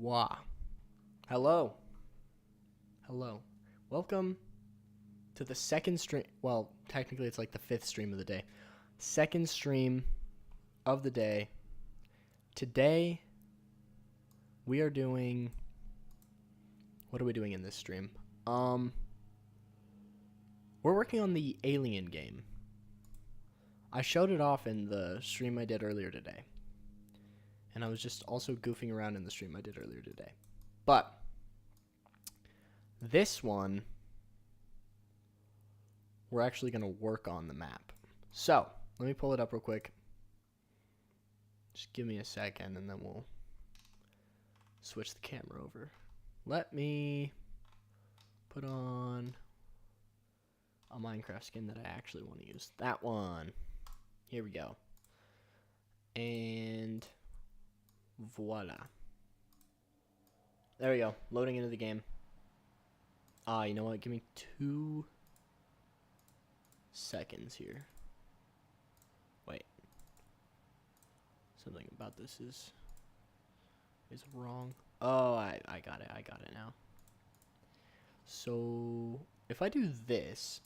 Wah. Hello. Hello. Welcome to the second stream. Well, technically it's like the fifth stream of the day. Second stream of the day. Today, we are doing... What are we doing in this stream? We're working on the Alien game. I showed it off in the stream I did earlier today. And I was just also goofing around in the stream I did earlier today. But this one, we're actually going to work on the map. So, let me pull it up real quick. Just give me a second and then we'll switch the camera over. Let me put on a Minecraft skin that I actually want to use. That one. Here we go. And voila. There we go. Loading into the game. You know what? Give me 2 seconds here. Wait. Something about this is wrong. Oh, I got it. I got it now. So, if I do this...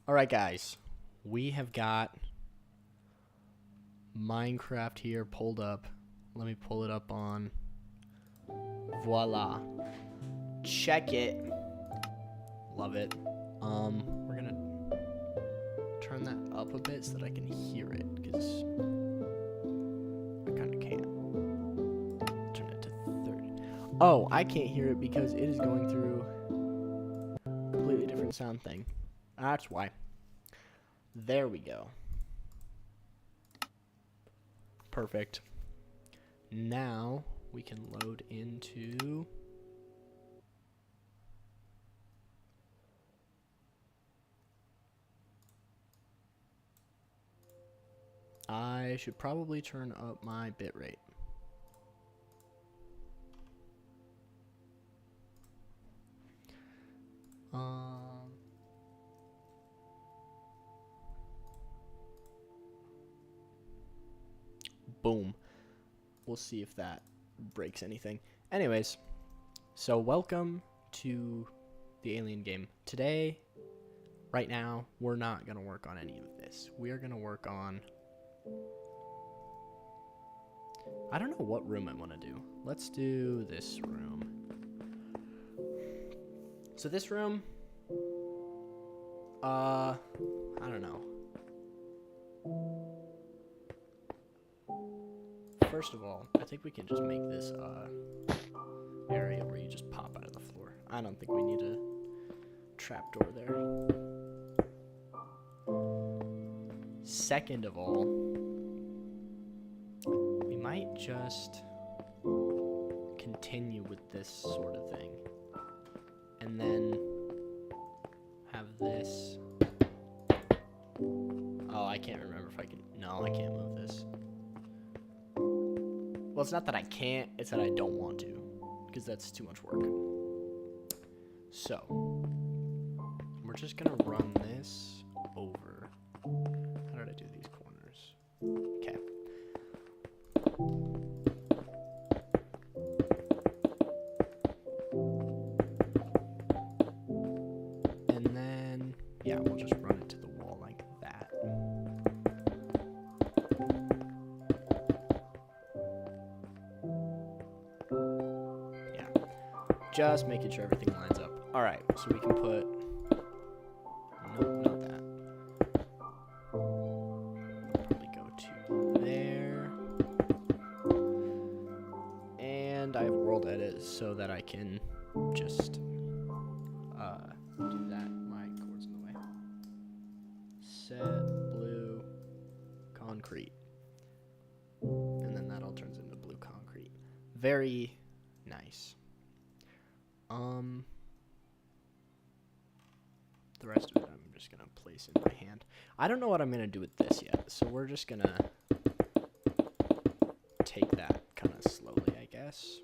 Alright guys, we have got Minecraft here pulled up. Let me pull it up on voila. Check it. Love it. We're gonna turn that up a bit so that I can hear it, because I kinda can't. Turn it to 30. Oh, I can't hear it because it is going through a completely different sound thing. That's why. There we go. Perfect. Now we can load into... I should probably turn up my bitrate. Boom. We'll see if that breaks anything. Anyways, so welcome to the Alien game. Today, right now, we're not going to work on any of this. We are going to work on... I don't know what room I want to do. Let's do this room. So this room... I don't know. First of all, I think we can just make this area where you just pop out of the floor. I don't think we need a trapdoor there. Second of all, we might just continue with this sort of thing. And then have this. Oh, I can't remember if I can. No, I can't move this. Well, it's not that I can't, it's that I don't want to, because that's too much work. So, we're just going to run this over. How did I do these corners? Okay. And then, yeah, we'll just run it to the wall like that. Just making sure everything lines up. Alright, so we can put... Nope, not that. Probably go to there. And I have world edit so that I can just do that. My cord's in the way. Set blue concrete. And then that all turns into blue concrete. Very nice. The rest of it I'm just going to place in my hand. I don't know what I'm going to do with this yet, so we're just going to guess.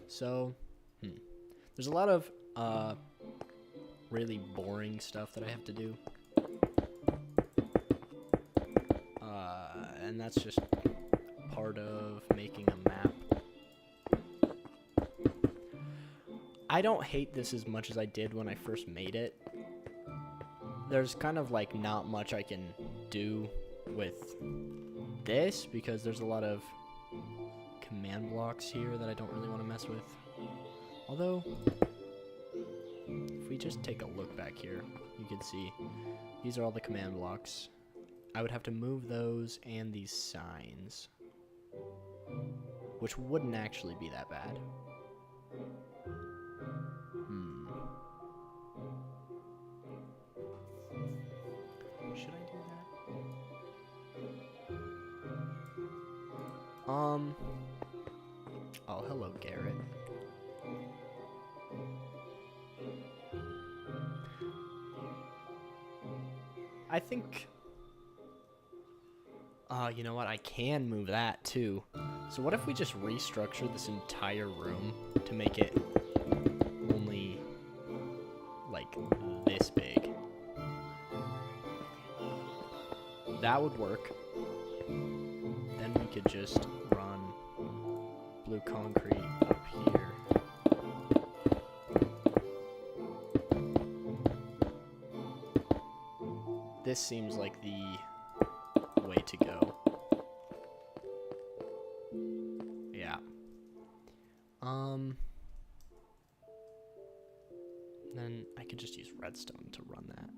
So, there's a lot of really boring stuff that I have to do. And that's just part of making a map. I don't hate this as much as I did when I first made it. There's kind of like not much I can do with this because there's a lot of command blocks here that I don't really want to mess with. Although, if we just take a look back here, you can see these are all the command blocks. I would have to move those and these signs, which wouldn't actually be that bad. Should I do that? Oh, hello, Garrett. I think... you know what? I can move that, too. So what if we just restructure this entire room to make it only, like, this big? That would work. Then we could just run blue concrete up here. This seems like the way to go. Yeah. Then I could just use redstone to run that.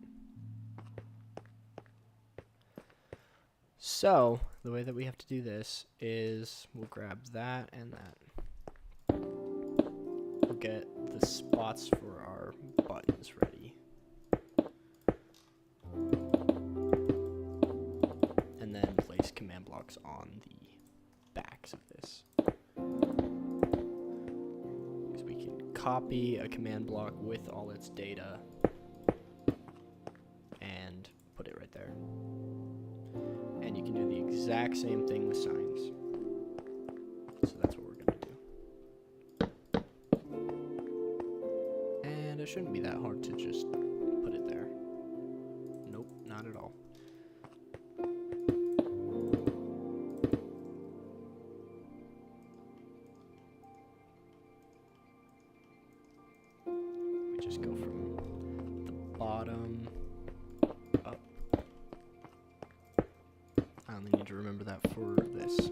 So, the way that we have to do this is we'll grab that and that. We'll get the spots for our buttons ready. And then place command blocks on the backs of this. Because we can copy a command block with all its data and put it right there. And you can do the exact same thing with signs. So that's what we're going to do. And it shouldn't be that hard to just put it there. Nope, not at all. We just go from the bottom up. I only need to remember that for this.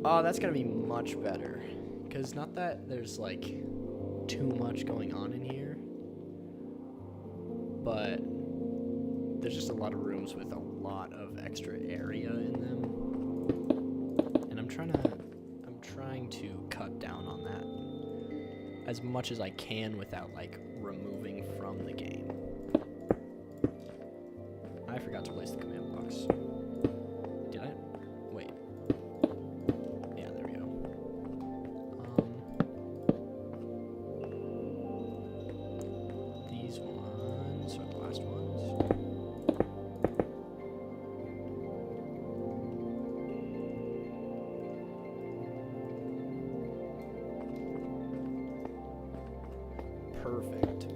Oh, that's gonna be much better. Because not that there's like too much going on in here, but there's just a lot of rooms with a lot of extra area in them. And I'm trying to cut down on that as much as I can without like removing from the game. I forgot to place the command blocks. Did I? Wait. Yeah, there we go. These ones are the last ones. Perfect.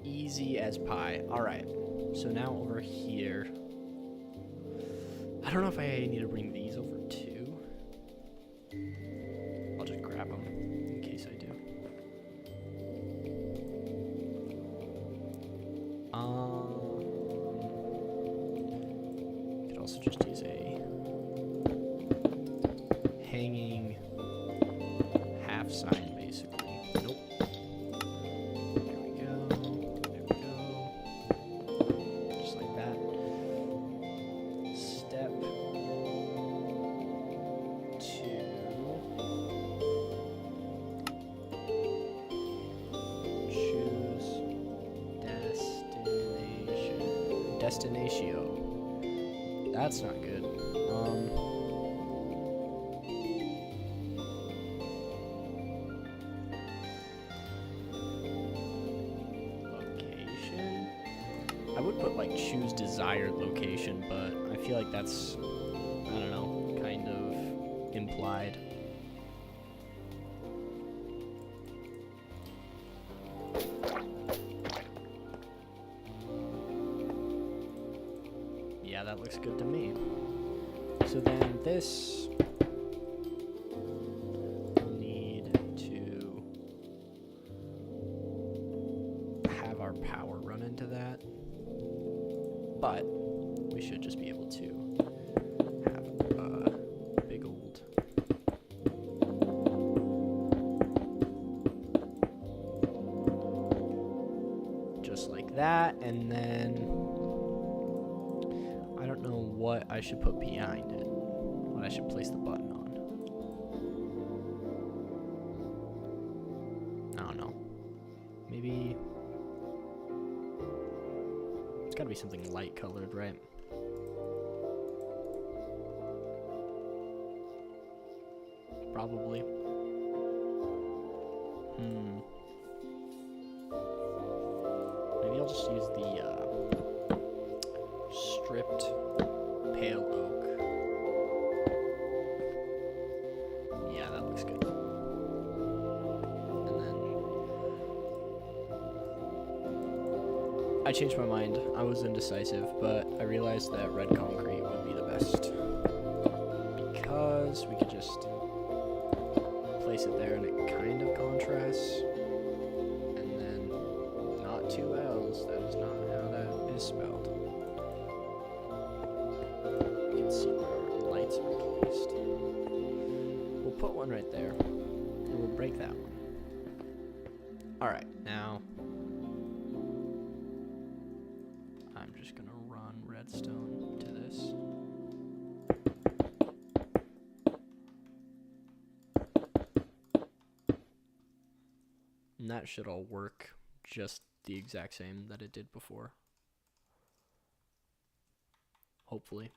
Easy as pie. Alright, so now over here. I don't know if I need to bring these over too. I'll just grab them in case I do. Could also just use a hanging half sign basically. Nope. There we go. There we go. Just like that. Step 2. Choose destination. Destinatio. That's not good. I would put like choose desired location, but I feel like that's, I don't know, kind of implied. Yeah, that looks good to me. So then this will need to have our power run into that, but we should just be able to have a big old just like that, and then I don't know what I should put behind it, what I should place the button on. I don't know. Maybe it's gotta be something light colored, right? Probably. Maybe I'll just use the stripped pale oak. Yeah, that looks good. And then I changed my mind. I was indecisive, but I realized that red concrete would be the best because we could just place it there and it kind of contrasts. And then not two L's. That is not how that is spelled. You can see where our lights are placed. We'll put one right there, and we'll break that one. Alright, now I'm just gonna run redstone to this. And that should all work just the exact same that it did before. Hopefully.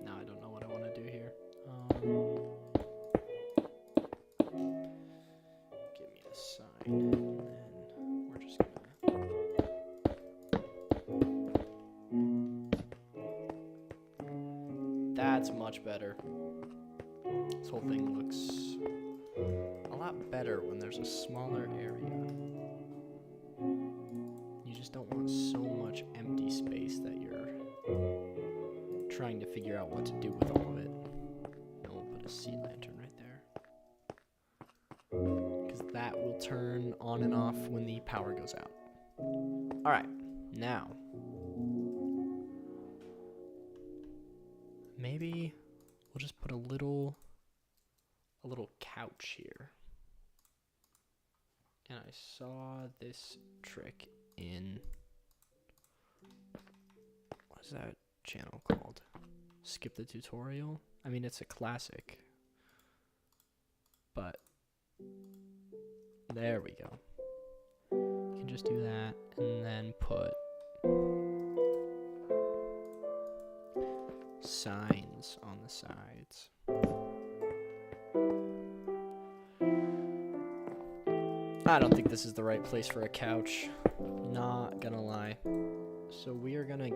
Now I don't know what I want to do here. Give me a sign, and then we're just gonna. That's much better. This whole thing looks a lot better when there's a smaller area. You just don't want so much empty space that you're trying to figure out what to do with all of it. And we'll put a sea lantern right there, because that will turn on and off when the power goes out. Alright, now maybe we'll just put a little couch here. And I saw this trick in, what is that channel called? Skip the Tutorial? I mean, it's a classic. But there we go. You can just do that and then put signs on the sides. I don't think this is the right place for a couch. Not gonna lie. So we are gonna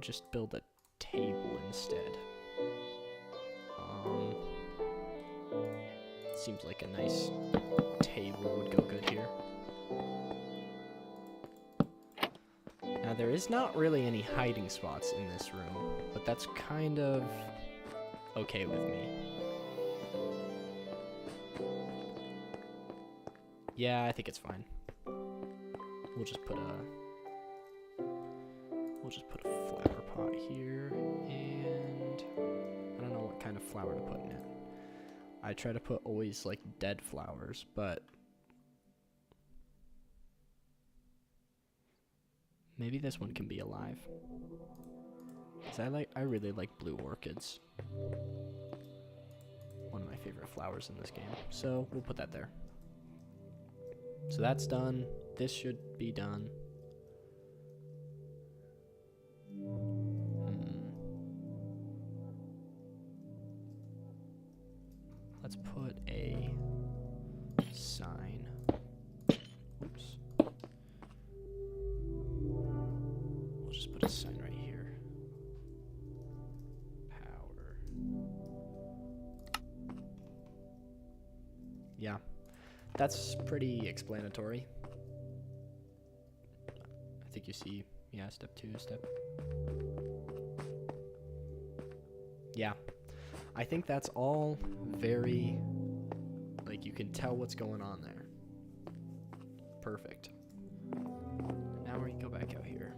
just build a table instead. Seems like a nice table would go good here. Now there is not really any hiding spots in this room, but that's kind of okay with me. Yeah, I think it's fine. We'll just put a flower pot here, and I don't know what kind of flower to put in it. I try to put always like dead flowers, but maybe this one can be alive. 'Cause I really like blue orchids. One of my favorite flowers in this game. So we'll put that there. So that's done. This should be done. Let's put a sign. Oops. We'll just put a sign right here. Power. Yeah, that's pretty explanatory. I think you see, yeah, step 2, step. Yeah, I think that's all very, like, you can tell what's going on there. Perfect. Now we can go back out here.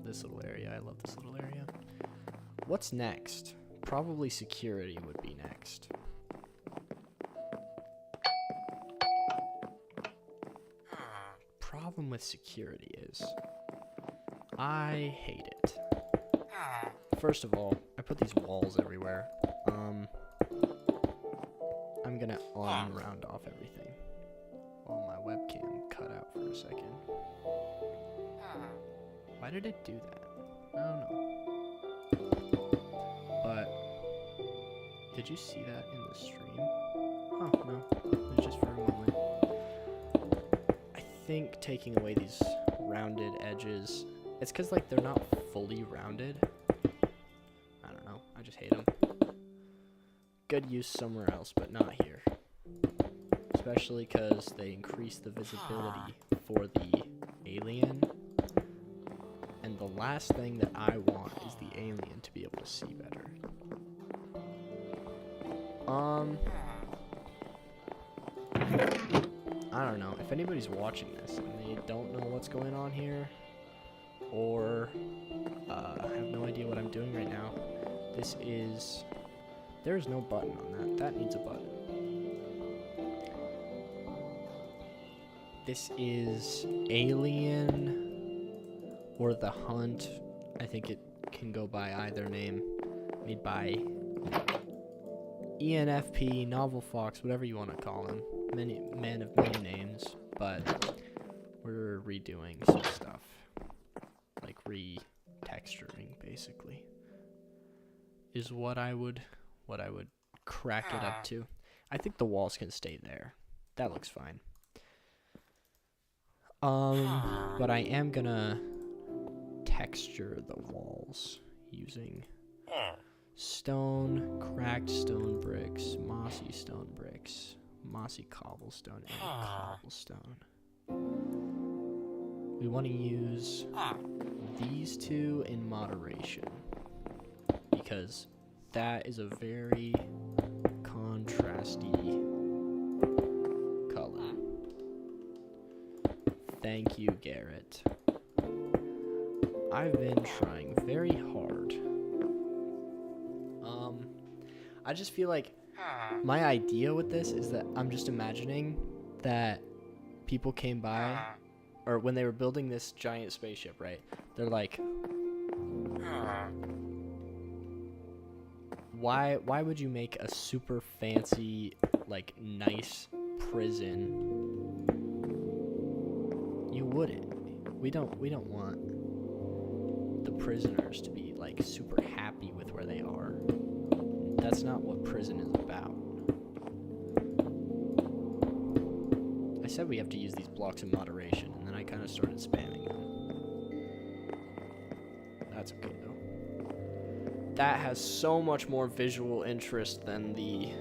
This little area, I love this little area. What's next? Probably security would be next. Problem with security is I hate it. First of all, I put these walls everywhere. I'm gonna round off everything. Oh, my webcam cut out for a second. Why did it do that? I don't know. But did you see that in the stream? Oh, no. It was just for a moment. I think taking away these rounded edges, it's because, like, they're not fully rounded. I don't know. I just hate them. Good use somewhere else, but not here. Especially because they increase the visibility for the alien. And the last thing that I want is the alien to be able to see better. I don't know. If anybody's watching this and they don't know what's going on here, or have no idea what I'm doing right now, there's no button on that. That needs a button. This is Alien or The Hunt. I think it can go by either name. Made by ENFP, Novel Fox, whatever you want to call him. Man of many names, but we're redoing some stuff. Like retexturing, basically. Is what I would crack it up to. I think the walls can stay there. That looks fine. But I am gonna texture the walls using stone, cracked stone bricks, mossy cobblestone, and cobblestone. We want to use these two in moderation because that is a very contrasty color. Thank you, Garrett. I've been trying very hard. I just feel like my idea with this is that I'm just imagining that people came by, or when they were building this giant spaceship, right? They're like, why would you make a super fancy, like, nice prison? You wouldn't. We don't want the prisoners to be, like, super happy with where they are. That's not what prison is about. I said we have to use these blocks in moderation, and then I kind of started spamming them. That's okay, though. That has so much more visual interest than the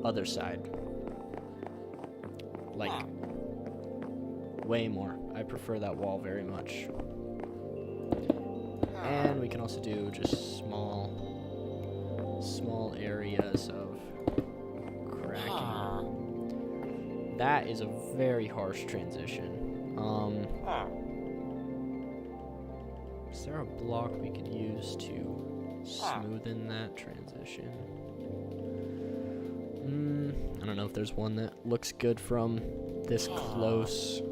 other side. Like, way more. I prefer that wall very much. And we can also do just small areas of cracking. That is a very harsh transition. Is there a block we could use to smoothen that transition? I don't know if there's one that looks good from this close.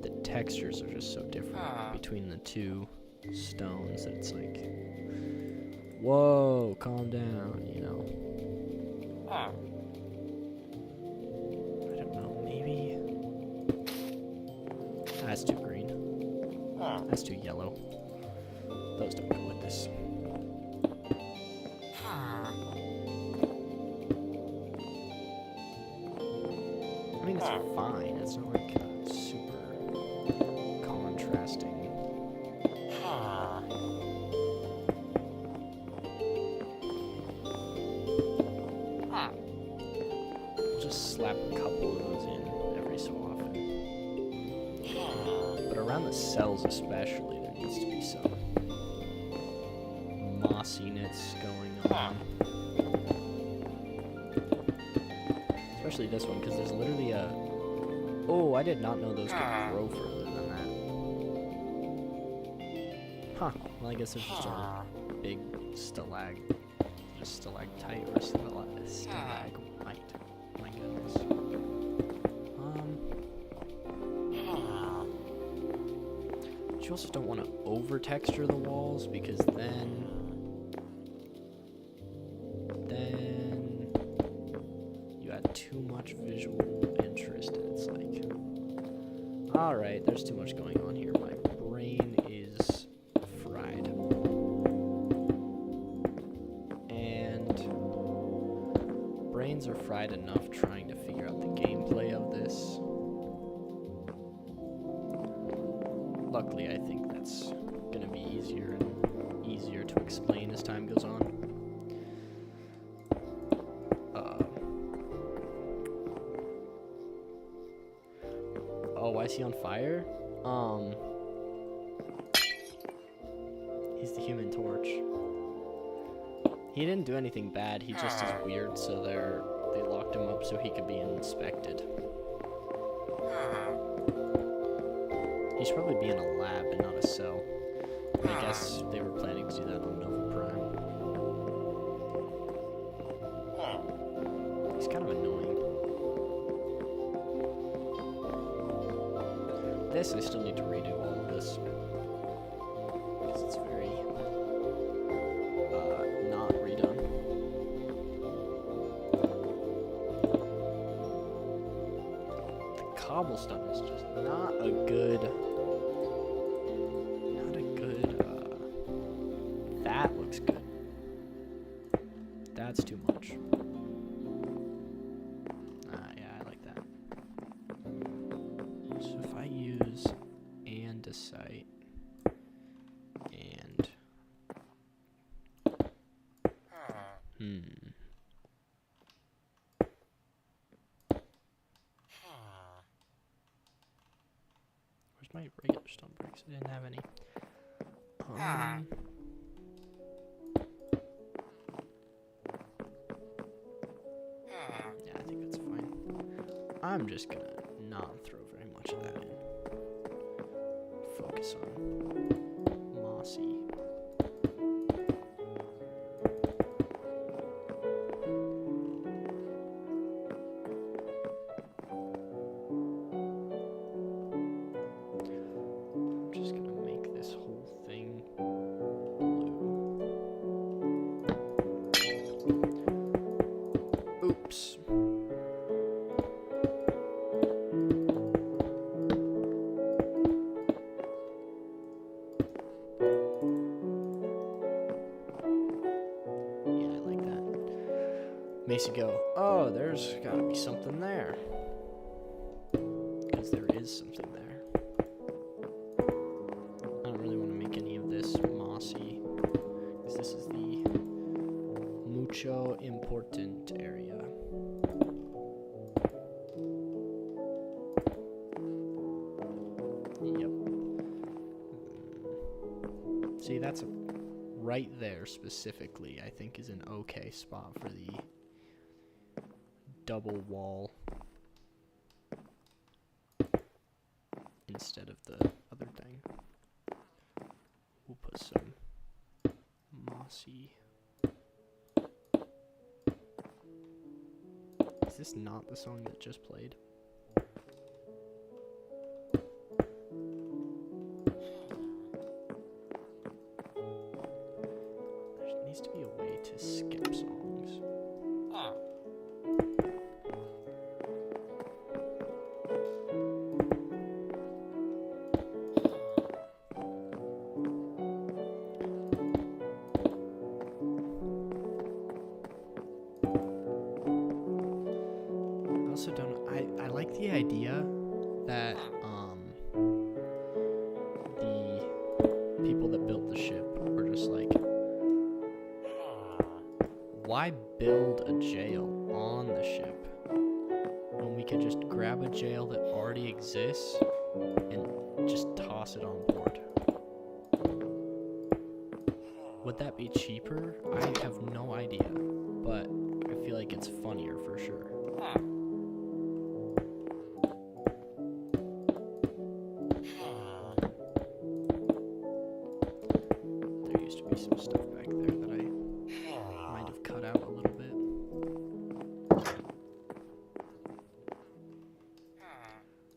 The textures are just so different between the two stones that it's like, Whoa, calm down, you know. I don't know, maybe... That's too green. That's too yellow. Those don't go with this. I mean, it's fine. It's not like super contrasting. I'll just slap a couple of those in every so often. But around the cells especially, there needs to be some mossiness going on. Especially this one, because there's literally a... Oh, I did not know those could grow further than that. Huh. Well, I guess there's just a big stalagmite or stalagmite. My goodness. But you also don't want to over-texture the walls, because then you add too much visual interest, and it's like, alright, there's too much going on here. My brain is fried. And brains are fried enough trying to figure out the gameplay of this. Luckily, I think that's gonna be easier and easier to explain as time goes on. Oh, why is he on fire? He's the Human Torch. He didn't do anything bad, he just is weird, so they locked him up so he could be inspected. He should probably be in a lab and not a cell. I guess they were planning to do that on Nova Prime. He's kind of annoying. This, I still need to redo all of this. Because it's very, not redone. The cobblestone is just not a good... That looks good. That's too much. Yeah, I like that. So if I use andesite and... Where's my regular stone bricks? I didn't have any. Yeah, I think that's fine. I'm just gonna not throw very much of that in. Focus on mossy. I'm just gonna make this whole thing blue. Oops. Makes you go, oh, there's gotta be something there. Because there is something there. I don't really want to make any of this mossy, because this is the mucho important area. Yep. See, that's right there specifically, I think, is an okay spot for the double wall instead of the other thing. We'll put some mossy. Is this not the song that just played? There needs to be people that built the ship were just like, why build a jail on the ship when we could just grab a jail that already exists and just toss it on board? Would that be cheaper? I have no idea, but I feel like it's funnier for sure. There used to be some stuff back there that I might have cut out a little bit.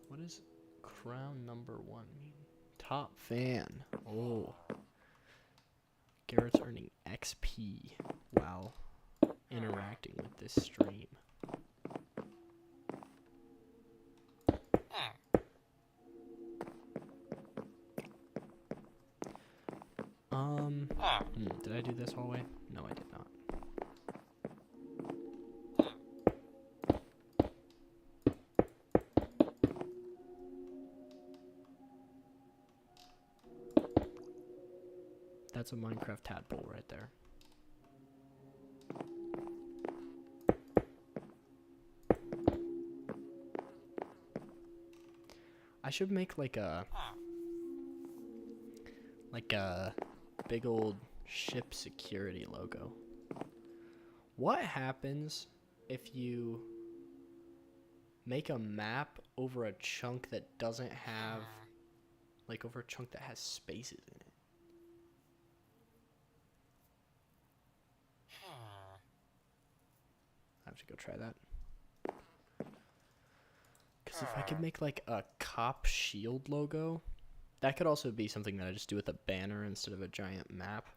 What does crown number 1 mean? Top fan. Oh. Garrett's earning XP while interacting with this stream. Did I do this hallway? No, I did not. That's a Minecraft tadpole right there. I should make like a big old ship security logo. What happens if you make a map over a chunk that doesn't have, like over a chunk that has spaces in it? I have to go try that. Because if I could make like a cop shield logo, that could also be something that I just do with a banner instead of a giant map.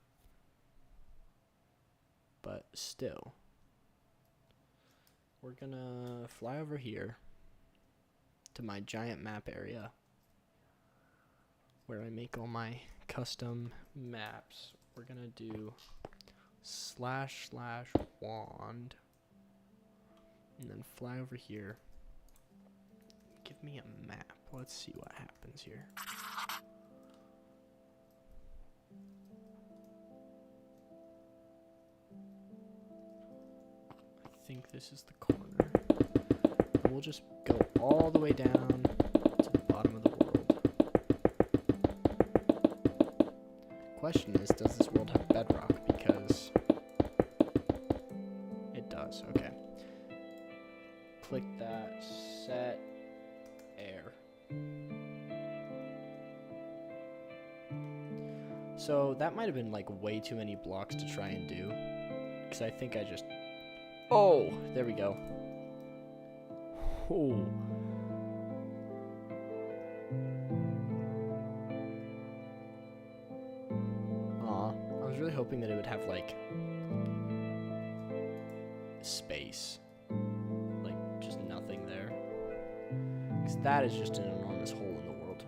But still, we're gonna fly over here to my giant map area where I make all my custom maps. We're gonna do //wand and then fly over here. Give me a map. Let's see what happens here. I think this is the corner. And we'll just go all the way down to the bottom of the world. Question is, does this world have bedrock? Because it does. Okay. Click that. Set air. So that might have been like way too many blocks to try and do, because I think I just... Oh, there we go. Oh. Aw, I was really hoping that it would have like space, like just nothing there, because that is just an enormous hole in the world.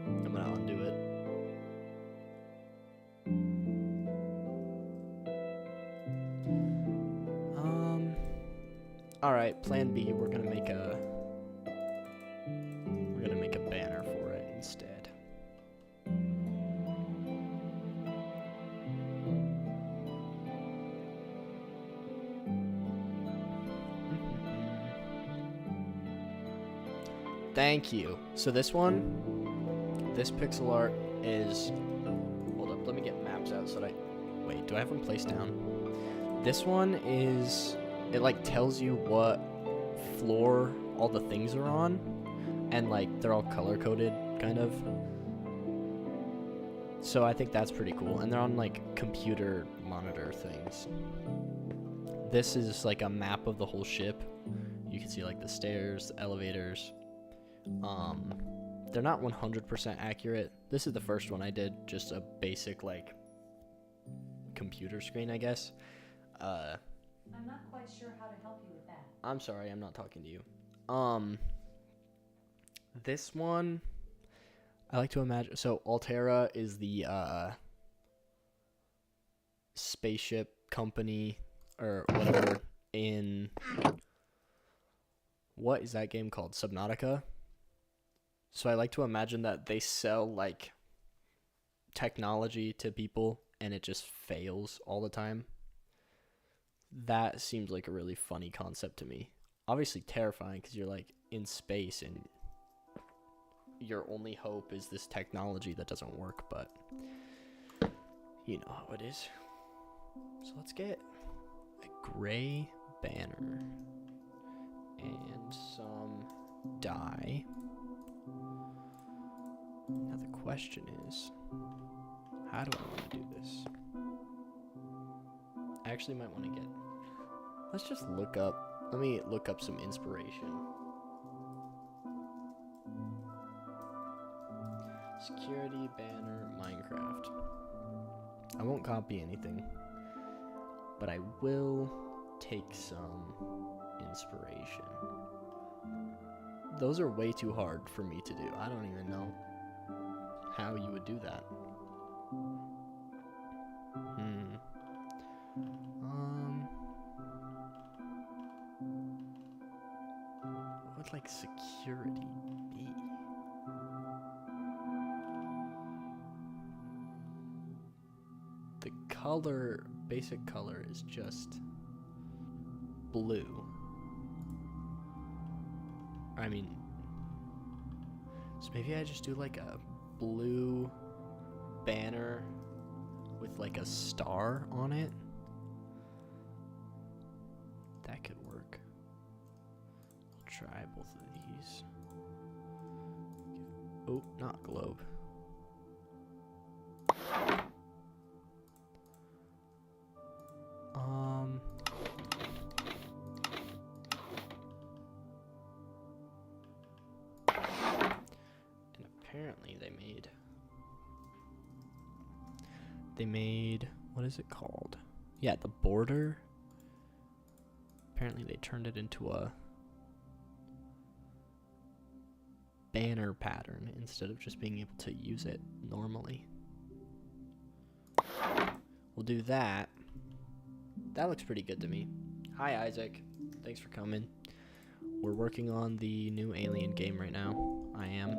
I'm gonna undo it. All right, plan B, we're gonna make a banner for it instead. Thank you. So this pixel art is, hold up, let me get maps out so that wait, do I have them placed down? This one is, it like tells you what floor all the things are on, and like they're all color coded kind of. So I think that's pretty cool, and they're on like computer monitor things. This is like a map of the whole ship. You can see like the stairs, the elevators. They're not 100% accurate. This is the first one I did, just a basic like computer screen, I guess. I'm not quite sure how to help you with that. I'm sorry, I'm not talking to you. This one, I like to imagine, so Altera is the spaceship company or whatever in, what is that game called? Subnautica? So I like to imagine that they sell like technology to people and it just fails all the time. That seems like a really funny concept to me. Obviously terrifying because you're like in space and your only hope is this technology that doesn't work, but you know how it is. So let's get a gray banner and some dye. Now the question is, how do I want to do this? I actually might want to get, let's just let me look up some inspiration. Security banner Minecraft. I won't copy anything, but I will take some inspiration. Those are way too hard for me to do. I don't even know how you would do that. What would like security be? The color, basic color is just blue. I mean, so maybe I just do like a blue banner with like a star on it. That could work. I'll try both of these. Oh, not globe. And apparently they made, what is it called? Yeah, the border. Apparently they turned it into a banner pattern instead of just being able to use it normally. We'll do that. That looks pretty good to me. Hi, Isaac. Thanks for coming. We're working on the new Alien game right now. I am.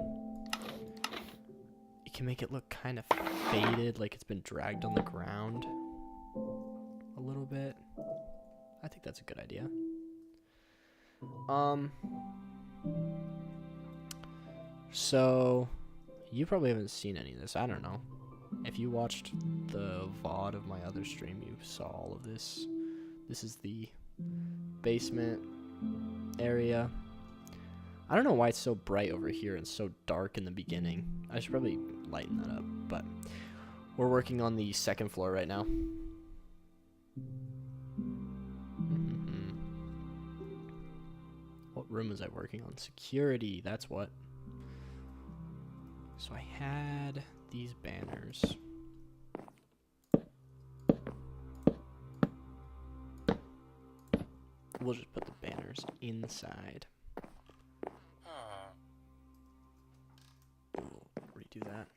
You can make it look kind of faded, like it's been dragged on the ground a little bit. I think that's a good idea. So you probably haven't seen any of this. I don't know. If you watched the VOD of my other stream, you saw all of this. This is the basement area. I don't know why it's so bright over here and so dark in the beginning. I should probably lighten that up, but we're working on the second floor right now. What room was I working on? Security, that's what. So I had these banners. We'll just put the banners inside. We'll redo that.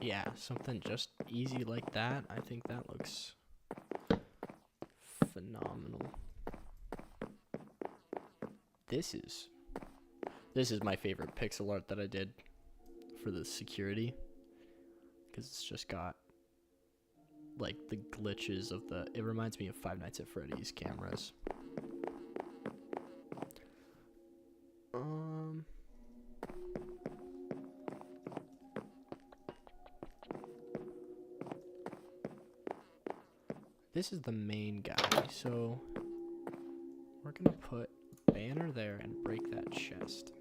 Yeah, something just easy like that. I think that looks phenomenal. This is my favorite pixel art that I did for the security, because it's just got like the glitches of the, it reminds me of Five Nights at Freddy's cameras. This is the main guy, so we're gonna put a banner there and break that chest.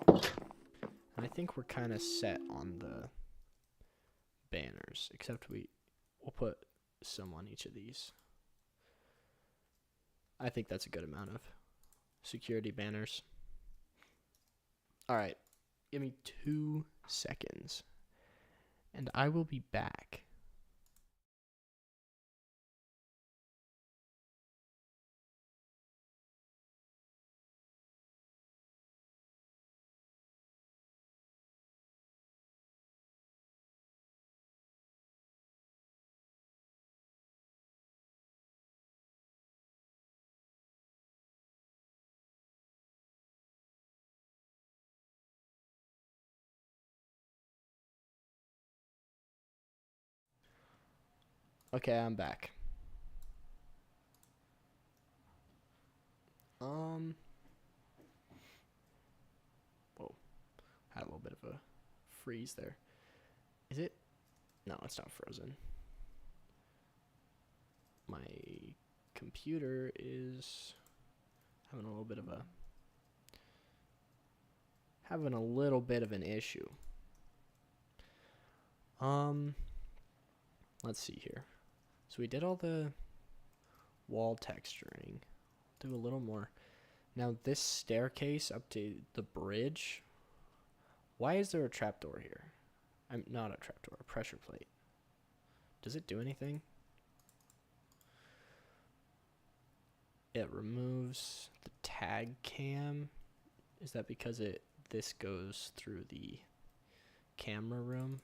And I think we're kind of set on the banners, except we'll put some on each of these. I think that's a good amount of security banners. All right, give me 2 seconds, and I will be back. Okay, I'm back. Whoa. Had a little bit of a freeze there. Is it? No, it's not frozen. My computer is having a little bit of an issue. Let's see here. So we did all the wall texturing. Do a little more. Now this staircase up to the bridge. Why is there a trapdoor here? I'm not a trapdoor, a pressure plate. Does it do anything? It removes the tag cam. Is that because this goes through the camera room?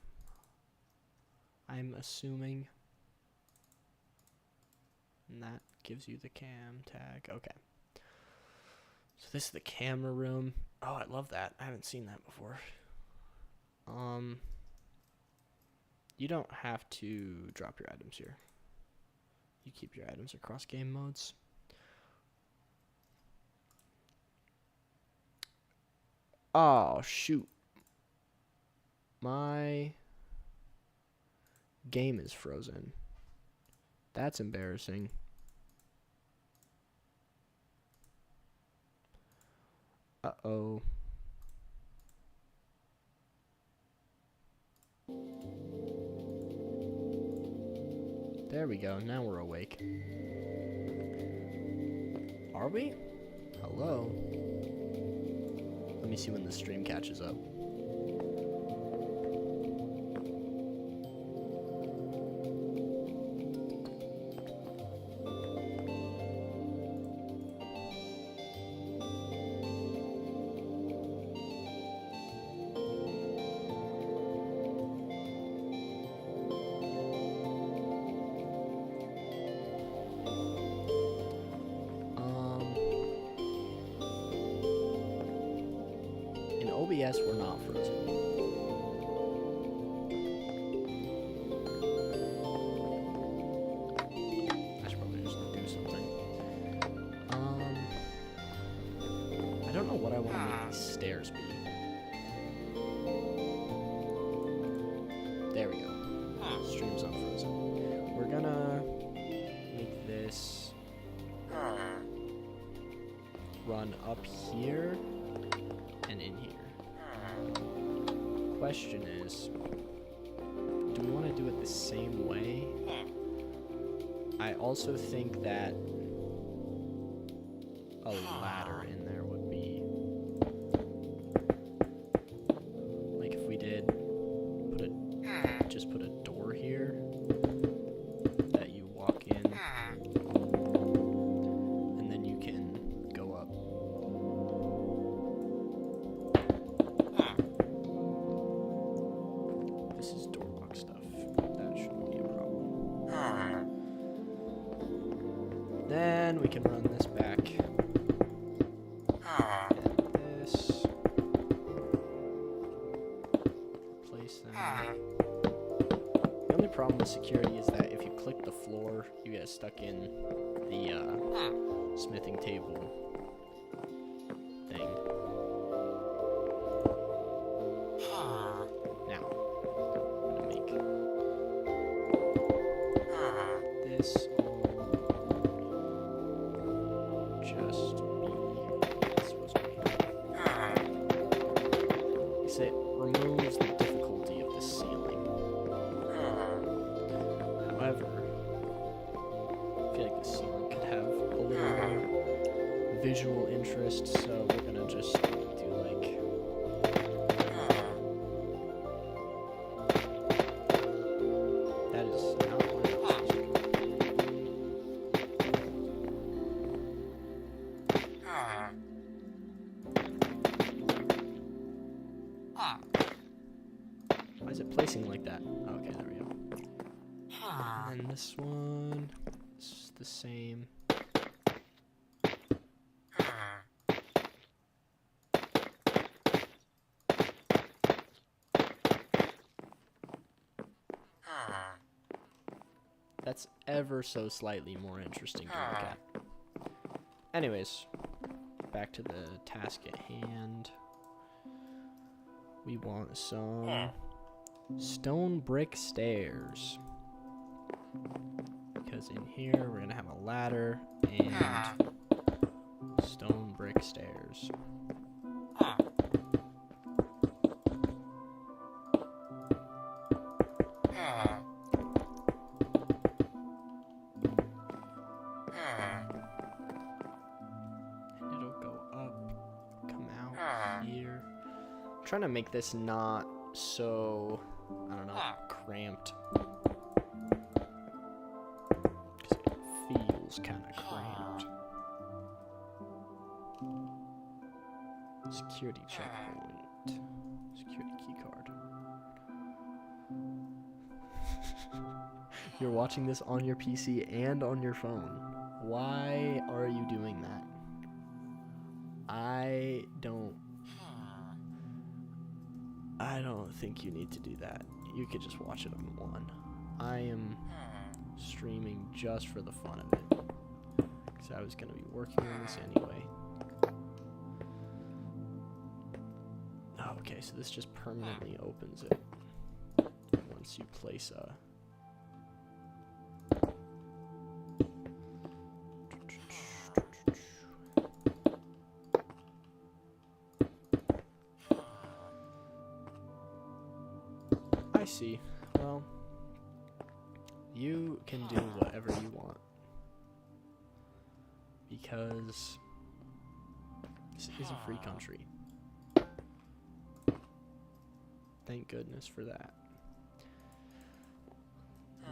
I'm assuming. And that gives you the cam tag. Okay. So this is the camera room. Oh, I love that. I haven't seen that before. You don't have to drop your items here. You keep your items across game modes. Oh, shoot. My game is frozen. That's embarrassing. Uh-oh. There we go. Now we're awake. Are we? Hello? Let me see when the stream catches up. OBS, we're not frozen. I should probably just do something. I don't know what I want to make these stairs be. There we go. Stream's unfrozen. We're gonna make this run up here and in here. Question is, do we want to do it the same way? I also think that a ladder in there would be, like if we did just put a door here that you walk in and then you can go up. This is door lock stuff. That shouldn't be a problem. Then we can run this back. And this. Replace that. The only problem with security is that if you click the floor, you get stuck in the smithing table thing. Now, I'm gonna make this just be it's supposed to be. Because it removes the difficulty of the ceiling. However, I feel like the ceiling could have a little more visual interest, so we're gonna just do like that is not what I was supposed to. Why is it placing like that? Okay, there we go. And then this one is the same. That's ever so slightly more interesting to look at. Anyways, back to the task at hand. We want some stone brick stairs. Because in here we're going to have a ladder and stone brick stairs. Trying to make this not so, I don't know, cramped. Because it feels kind of cramped. Security checkpoint. Security key card. You're watching this on your PC and on your phone. Why are you doing that? I don't think you need to do that. You could just watch it on one. I am streaming just for the fun of it. Because I was going to be working on this anyway. Oh, okay, so this just permanently opens it. Once you place a... I see. Well, you can do whatever you want. Because this is a free country. Thank goodness for that.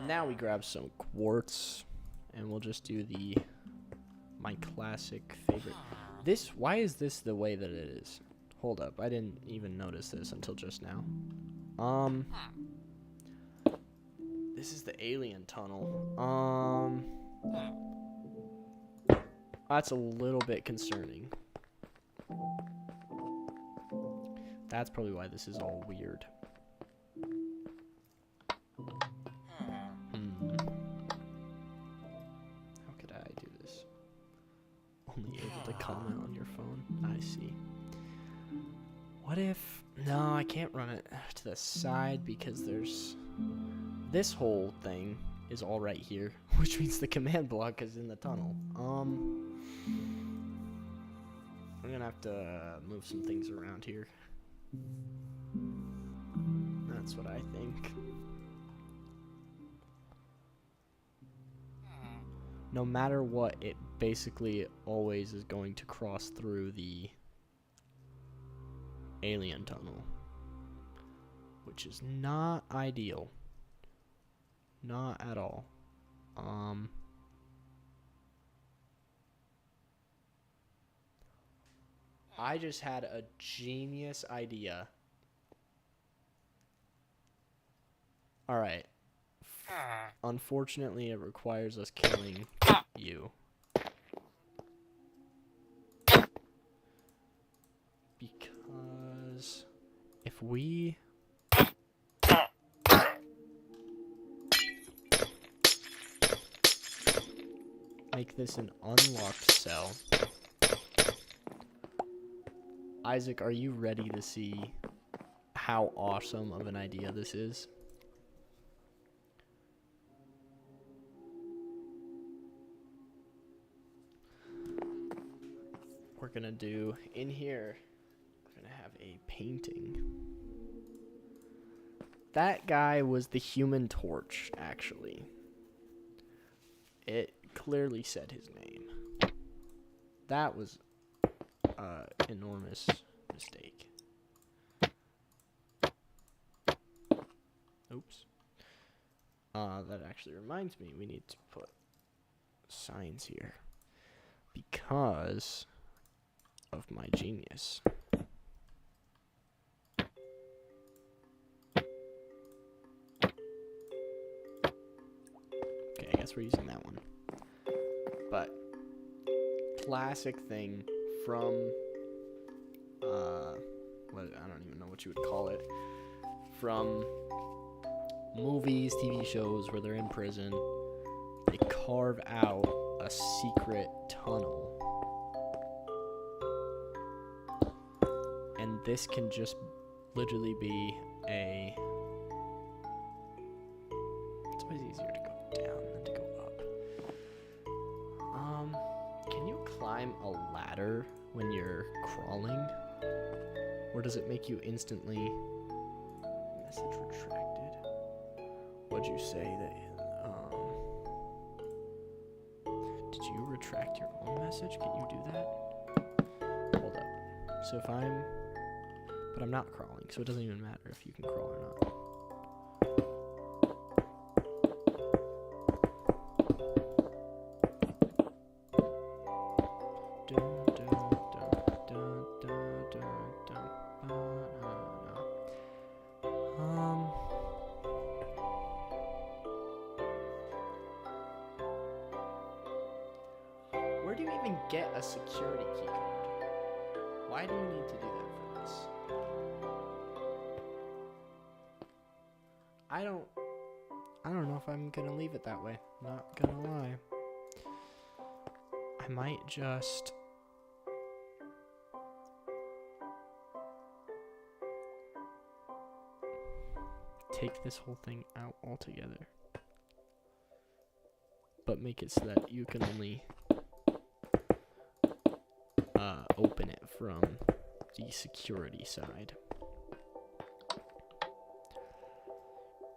Now we grab some quartz and we'll just do my classic favorite. Why is this the way that it is? Hold up, I didn't even notice this until just now. This is the alien tunnel. That's a little bit concerning. That's probably why this is all weird. How could I do this? Only able to comment on your phone? I see. What if... No, I can't run it to the side because there's... This whole thing is all right here, which means the command block is in the tunnel. I'm gonna have to move some things around here. That's what I think. No matter what, it basically always is going to cross through the alien tunnel, which is not ideal. Not at all. I just had a genius idea. Alright. Unfortunately, it requires us killing you. Because if we... make this an unlocked cell. Isaac, are you ready to see how awesome of an idea this is? We're gonna do, in here, we're gonna have a painting. That guy was the Human Torch, actually. It clearly said his name. That was enormous mistake. Oops. That actually reminds me, we need to put signs here because of my genius. Okay, I guess we're using that one. But classic thing from what, I don't even know what you would call it, from movies, TV shows where they're in prison carve out a secret tunnel. And this can just literally be a... It's always easier to go down than to go up. Can you climb a ladder when you're crawling? Or does it make you instantly... Message retracted. What'd you say that... Did you retract your own message? Can you do that? Hold up. So if I'm... But I'm not crawling, so it doesn't even matter if you can crawl or not. Where do you even get a security key card? Why do you need to do that for this? I don't know if I'm gonna leave it that way. Not gonna lie. I might just take this whole thing out altogether. But make it so that you can only open it from the security side.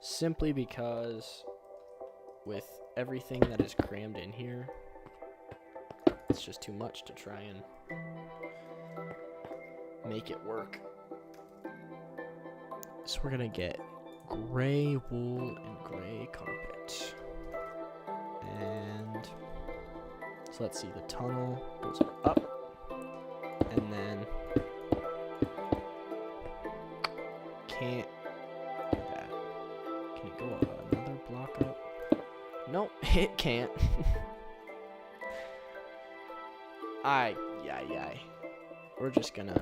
Simply because with everything that is crammed in here, it's just too much to try and make it work. So we're gonna get gray wool and gray carpet. And so let's see, the tunnel goes up and then can't do that. Can it go another block up? Nope, it can't. We're just gonna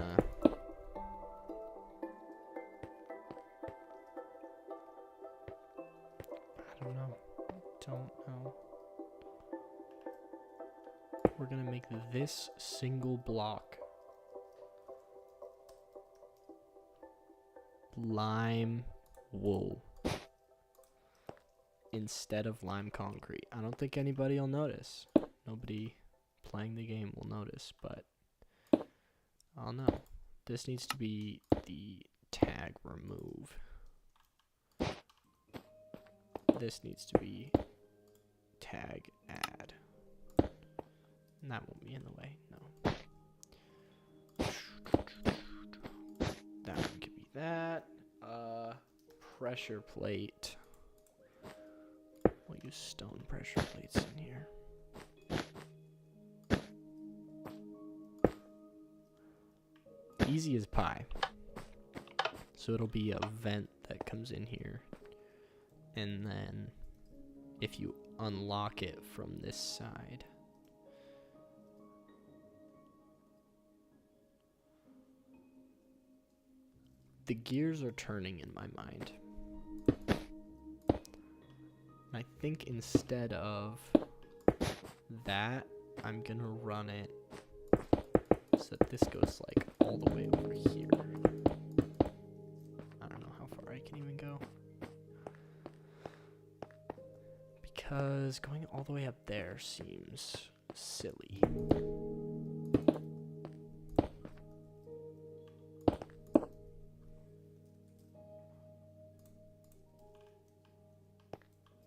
don't know. We're gonna make this single block lime wool instead of lime concrete. I don't think anybody will notice. Nobody playing the game will notice, but I don't know. This needs to be the tag remove. This needs to be tag add. And that won't be in the way, no. That one could be that. Pressure plate. We'll use stone pressure plates in here. Easy as pie. So it'll be a vent that comes in here. And then if you unlock it from this side, the gears are turning in my mind. I think instead of that, I'm gonna run it so that this goes like all the way over here. I don't know how far I can even go. Because going all the way up there seems silly.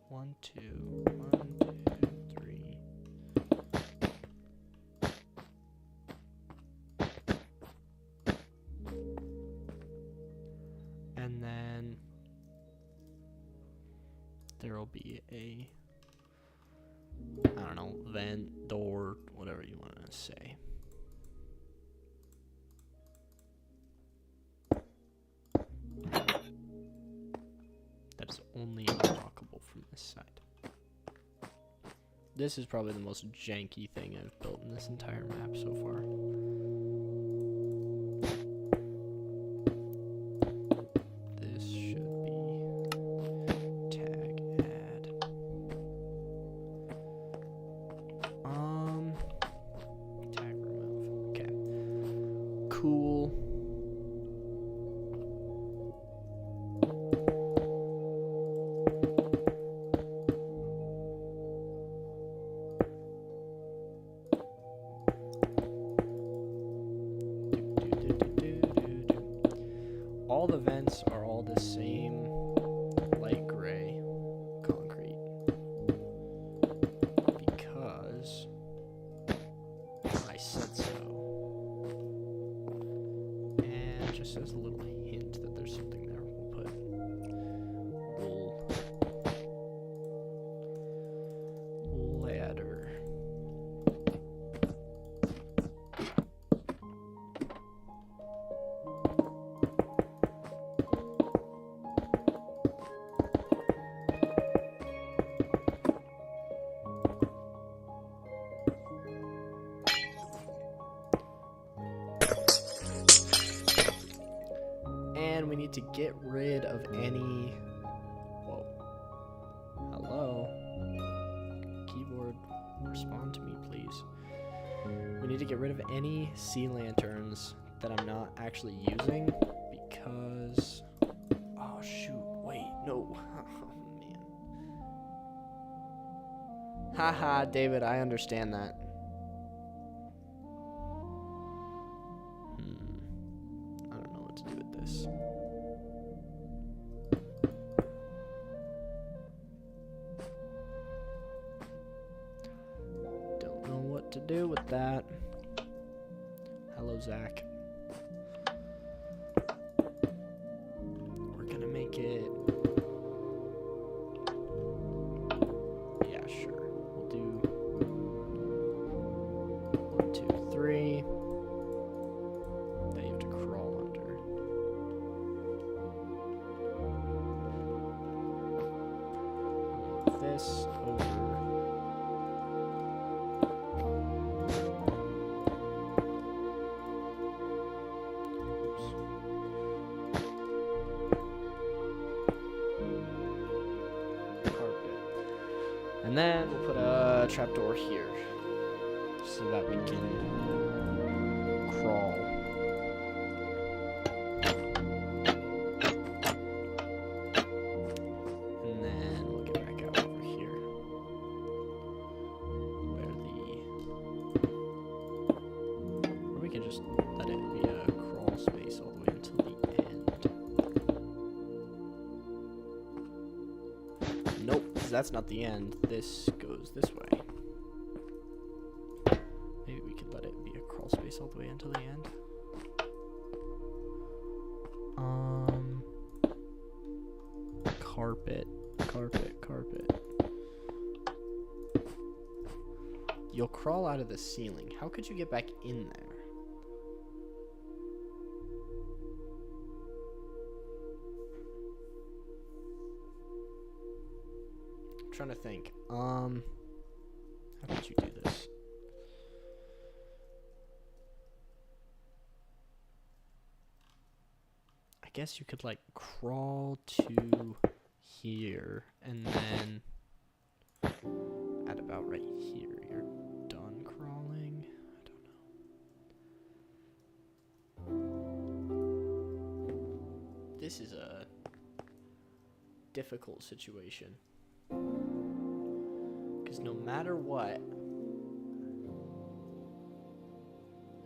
One, two, 3. And then there'll be a, I don't know, vent, door, whatever you want to say. That's only unlockable from this side. This is probably the most janky thing I've built in this entire map so far. This should be tag add. cool. All the vents are all the same light gray concrete because I said so. And just as a little hint that there's something there, we'll put wool ladder. And we need to get rid of any... Whoa. Hello? Keyboard, respond to me, please. We need to get rid of any sea lanterns that I'm not actually using because... Oh, shoot. Wait, no. Oh, man. Haha, David, I understand that. I don't know what to do with this. Don't know what to do with that. Hello, Zach. We're gonna make it... Yeah, sure. We'll do 1, 2, 3. That you have to crawl under. Move this over. And then we'll put a trapdoor here so that we can crawl. And then we'll get back out over here or we can just let it be a crawl space all the way until the end. Nope, because that's not the end. This goes this way. Maybe we could let it be a crawl space all the way until the end. Carpet. You'll crawl out of the ceiling. How could you get back in there? I'm trying to think. How could you do this? I guess you could like crawl to here and then at about right here you're done crawling. I don't know. This is a difficult situation because no matter what,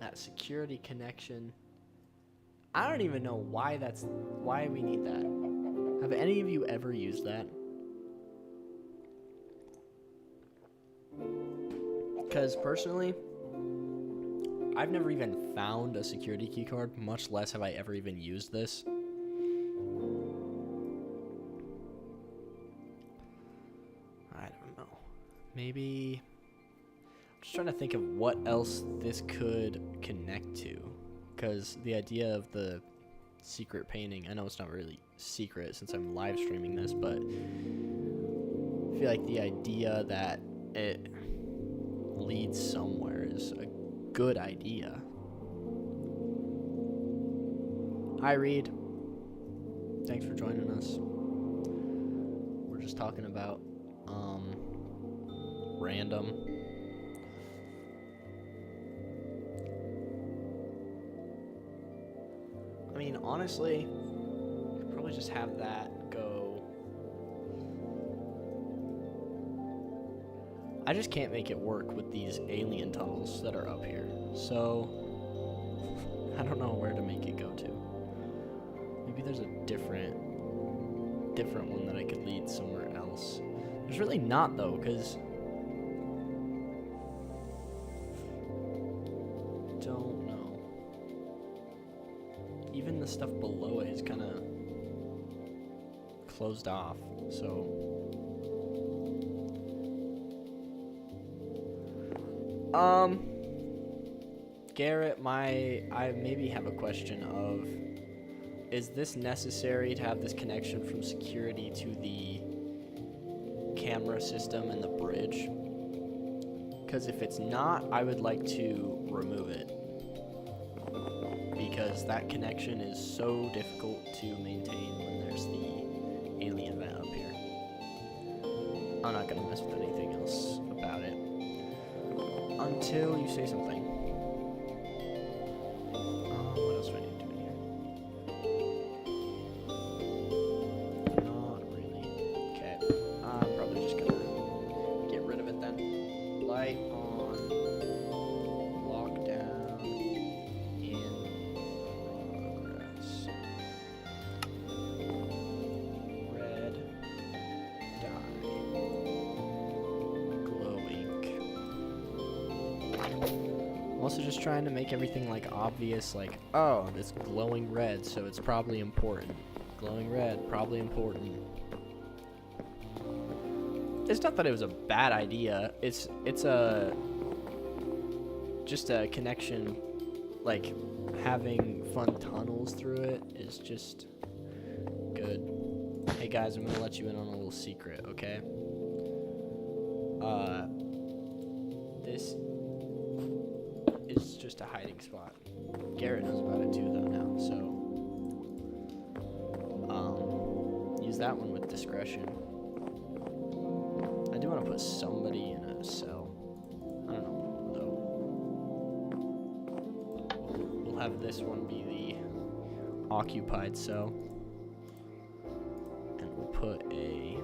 that security connection, I don't even know why we need that. Have any of you ever used that? Because personally, I've never even found a security key card, much less have I ever even used this. I don't know. Maybe... I'm just trying to think of what else this could connect to. Because the idea of the secret painting, I know it's not really secret since I'm live streaming this, but I feel like the idea that it leads somewhere is a good idea. Hi, Reed. Thanks for joining us. We're just talking about random. mean, honestly, could probably just have that go. I just can't make it work with these alien tunnels that are up here. So, I don't know where to make it go to. Maybe there's a different one that I could lead somewhere else. There's really not, though, because don't know. Even the stuff below it is kind of closed off, so Garrett, I maybe have a question of, is this necessary to have this connection from security to the camera system and the bridge? Because if it's not, I would like to remove it. Because that connection is so difficult to maintain when there's the alien vent up here. I'm not going to mess with anything else about it until you say something. What else do I need to do in here? Not really. Okay. I'm probably just going to get rid of it then. Light on. Lockdown. In progress. Red. Dye. Glow ink. I'm also just trying to make everything like obvious, like, oh, it's glowing red, so it's probably important. Glowing red, probably important. It's not that it was a bad idea. It's just a connection, like having fun tunnels through it is just good. Hey guys, I'm gonna let you in on a little secret, okay? This is just a hiding spot. Garrett knows about it too though now, so use that one with discretion. I do want to put somebody in a cell. I don't know though. We'll have this one be the occupied cell. And we'll put a...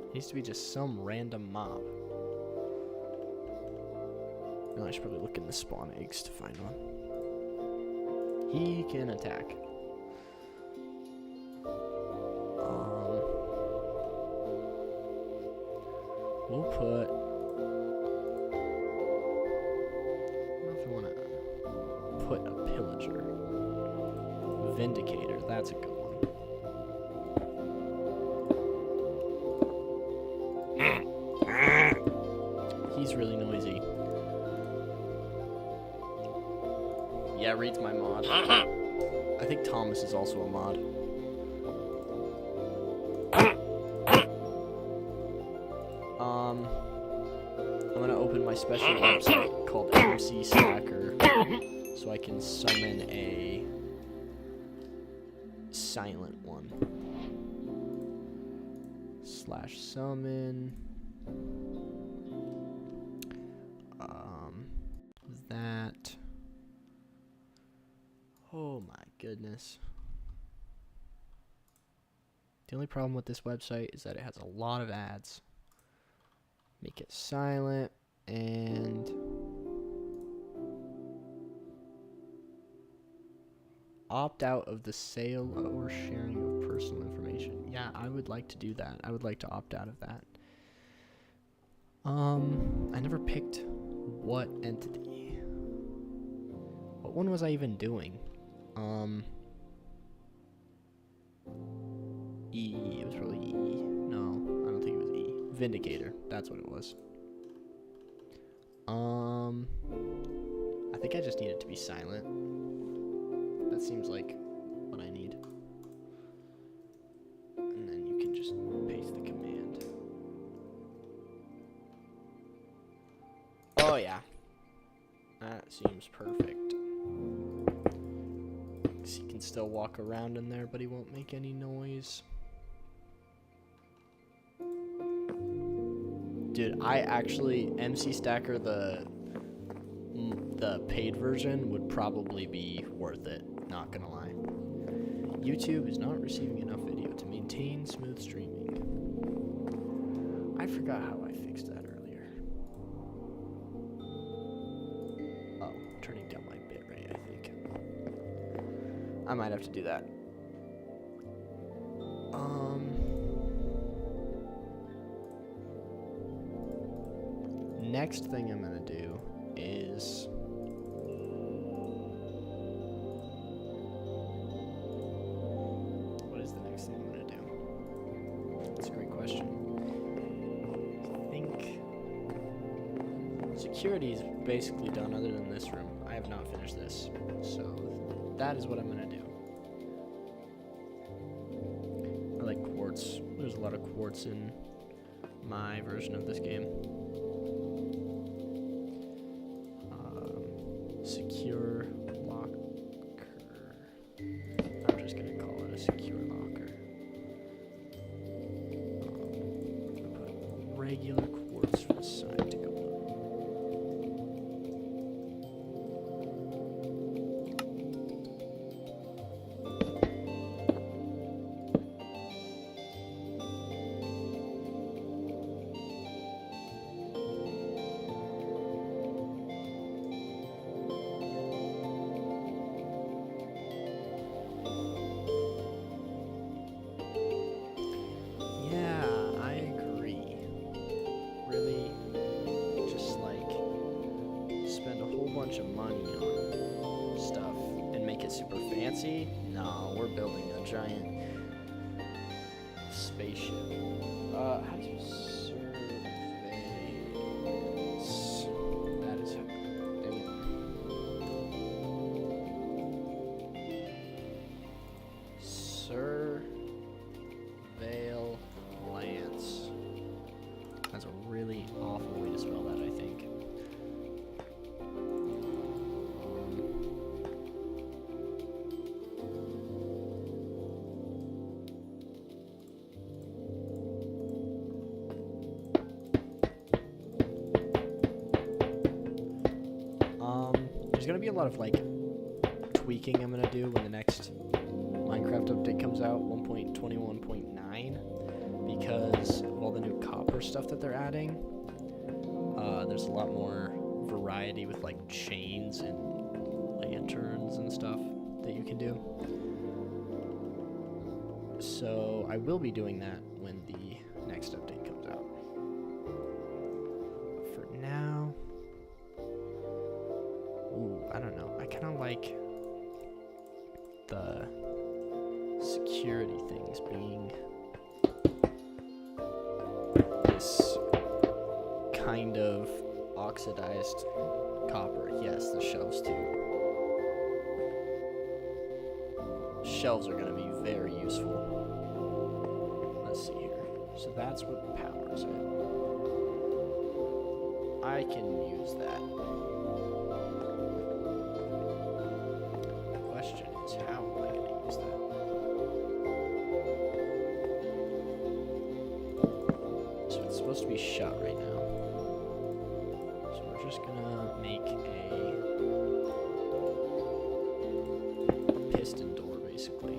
It needs to be just some random mob. No, I should probably look in the spawn eggs to find one. He can attack. We'll put... I don't know if I want to put a pillager. Vindicator, that's a good one. He's really noisy. Yeah, Reed's my mod. I think Thomas is also a mod. I'm gonna open my special website called MC Stacker so I can summon a silent one. /summon. That. Oh my goodness. The only problem with this website is that it has a lot of ads. Make it silent and opt out of the sale or sharing of personal information. Yeah, I would like to do that. I would like to opt out of that. I never picked what entity. What one was I even doing? E. It was probably E. No, I don't think it was E. Vindicator. That's what it was. I think I just need it to be silent. That seems like what I need. And then you can just paste the command. Oh yeah. That seems perfect. He can still walk around in there, but he won't make any noise. Dude, I actually MC Stacker the paid version would probably be worth it, not gonna lie. YouTube is not receiving enough video to maintain smooth streaming. I forgot how I fixed that earlier. Oh, turning down my bitrate, I think. I might have to do that. Next thing I'm gonna do is what is the next thing I'm gonna do? That's a great question. I think security is basically done other than this room. I have not finished this. So that is what I'm gonna do. I like quartz. There's a lot of quartz in my version of this game. Secure locker. I'm just gonna call it a secure locker. Put regular quartz for the side to go on. Of money on stuff and make it super fancy. No, we're building a giant spaceship. How do you survey this? That is surveillance. That's a really awful way to spell that, I think. There's gonna be a lot of like tweaking I'm gonna do when the next Minecraft update comes out, 1.21.9, because of all the new copper stuff that they're adding. There's a lot more variety with like chains and lanterns and stuff that you can do. So I will be doing that when the next update comes out. But for now, I don't know. I kind of like the security things being this kind of oxidized copper. Yes, the shelves too. Shelves are going to be very useful. Let's see here. So that's what powers it. I can use that. How am I going to use that? So it's supposed to be shut right now. So we're just going to make a piston door, basically.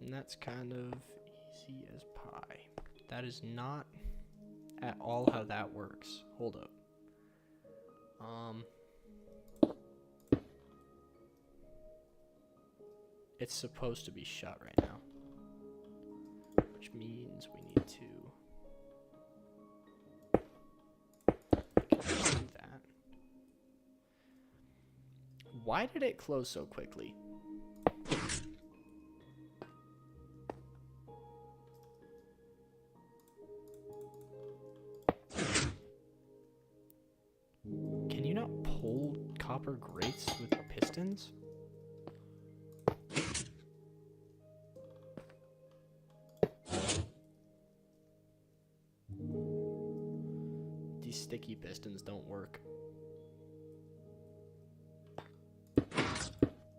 And that's kind of easy as pie. That is not at all how that works. Hold up. It's supposed to be shut right now, which means we need to do that. Why did it close so quickly? Can you not pull copper grates with pistons? These sticky pistons don't work.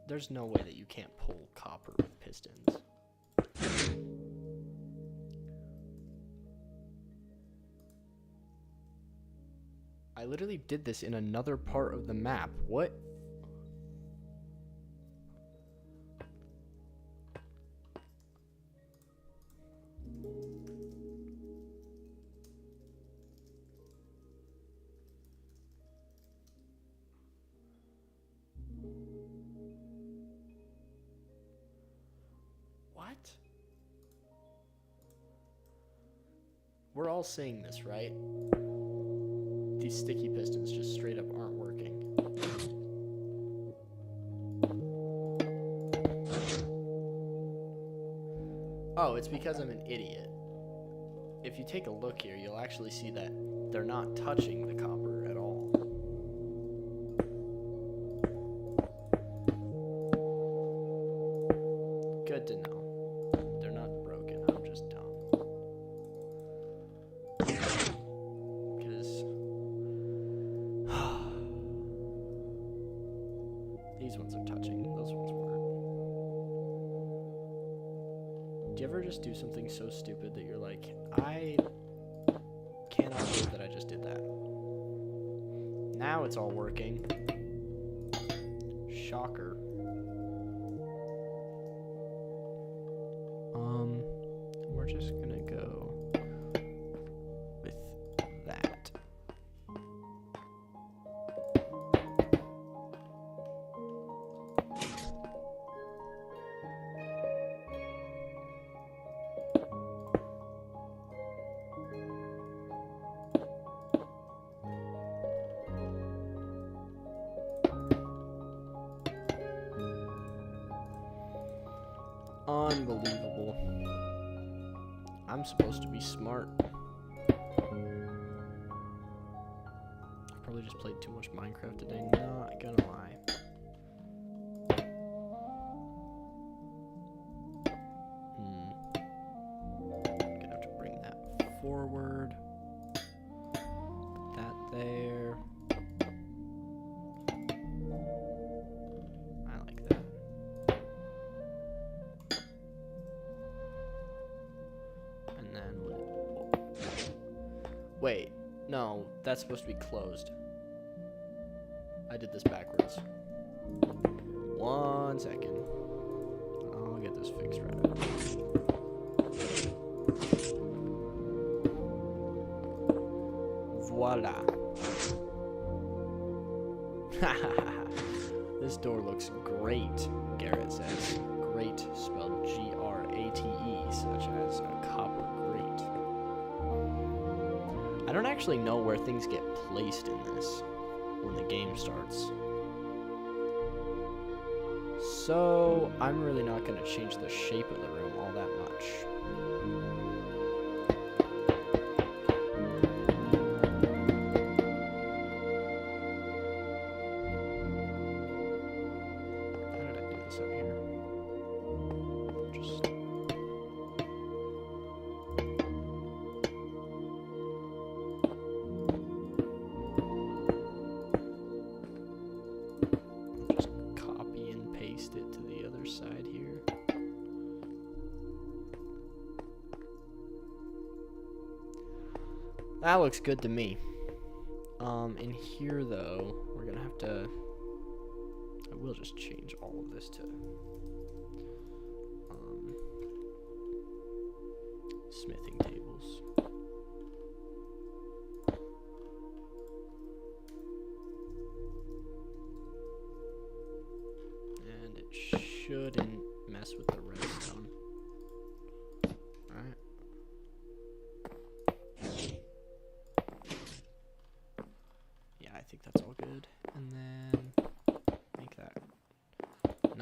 There's no way that you can't pull copper with pistons. I literally did this in another part of the map. What? What? We're all seeing this, right? These sticky pistons just straight up aren't working. Oh, it's because I'm an idiot. If you take a look here, you'll actually see that they're not touching the copper at all. Good to know. They're not broken. I'm just dumb. These ones are touching. Those ones weren't. Do you ever just do something so stupid that you're like, I cannot believe that I just did that. Now it's all working. Shocker. We're just gonna go with that. Unbelievable. I'm supposed to be smart. I've probably just played too much Minecraft today, not gonna lie. Gonna have to bring that forward. Put that there. I like that. And then wait, no, that's supposed to be closed. I did this backwards. 1 second. I'll get this fixed right away. Voila. This door looks great, Garrett says. Great spelled G-R-A-T-E, such as a copper grate. I don't actually know where things get placed in this when the game starts. So I'm really not going to change the shape of the room all that much. How did I do this up here? Just... copy and paste it to the other side here. That looks good to me. In here though, we're gonna have to, I will just change all of this to smithing tables. And it shouldn't mess with the redstone. Alright. Yeah, I think that's all good. And then make that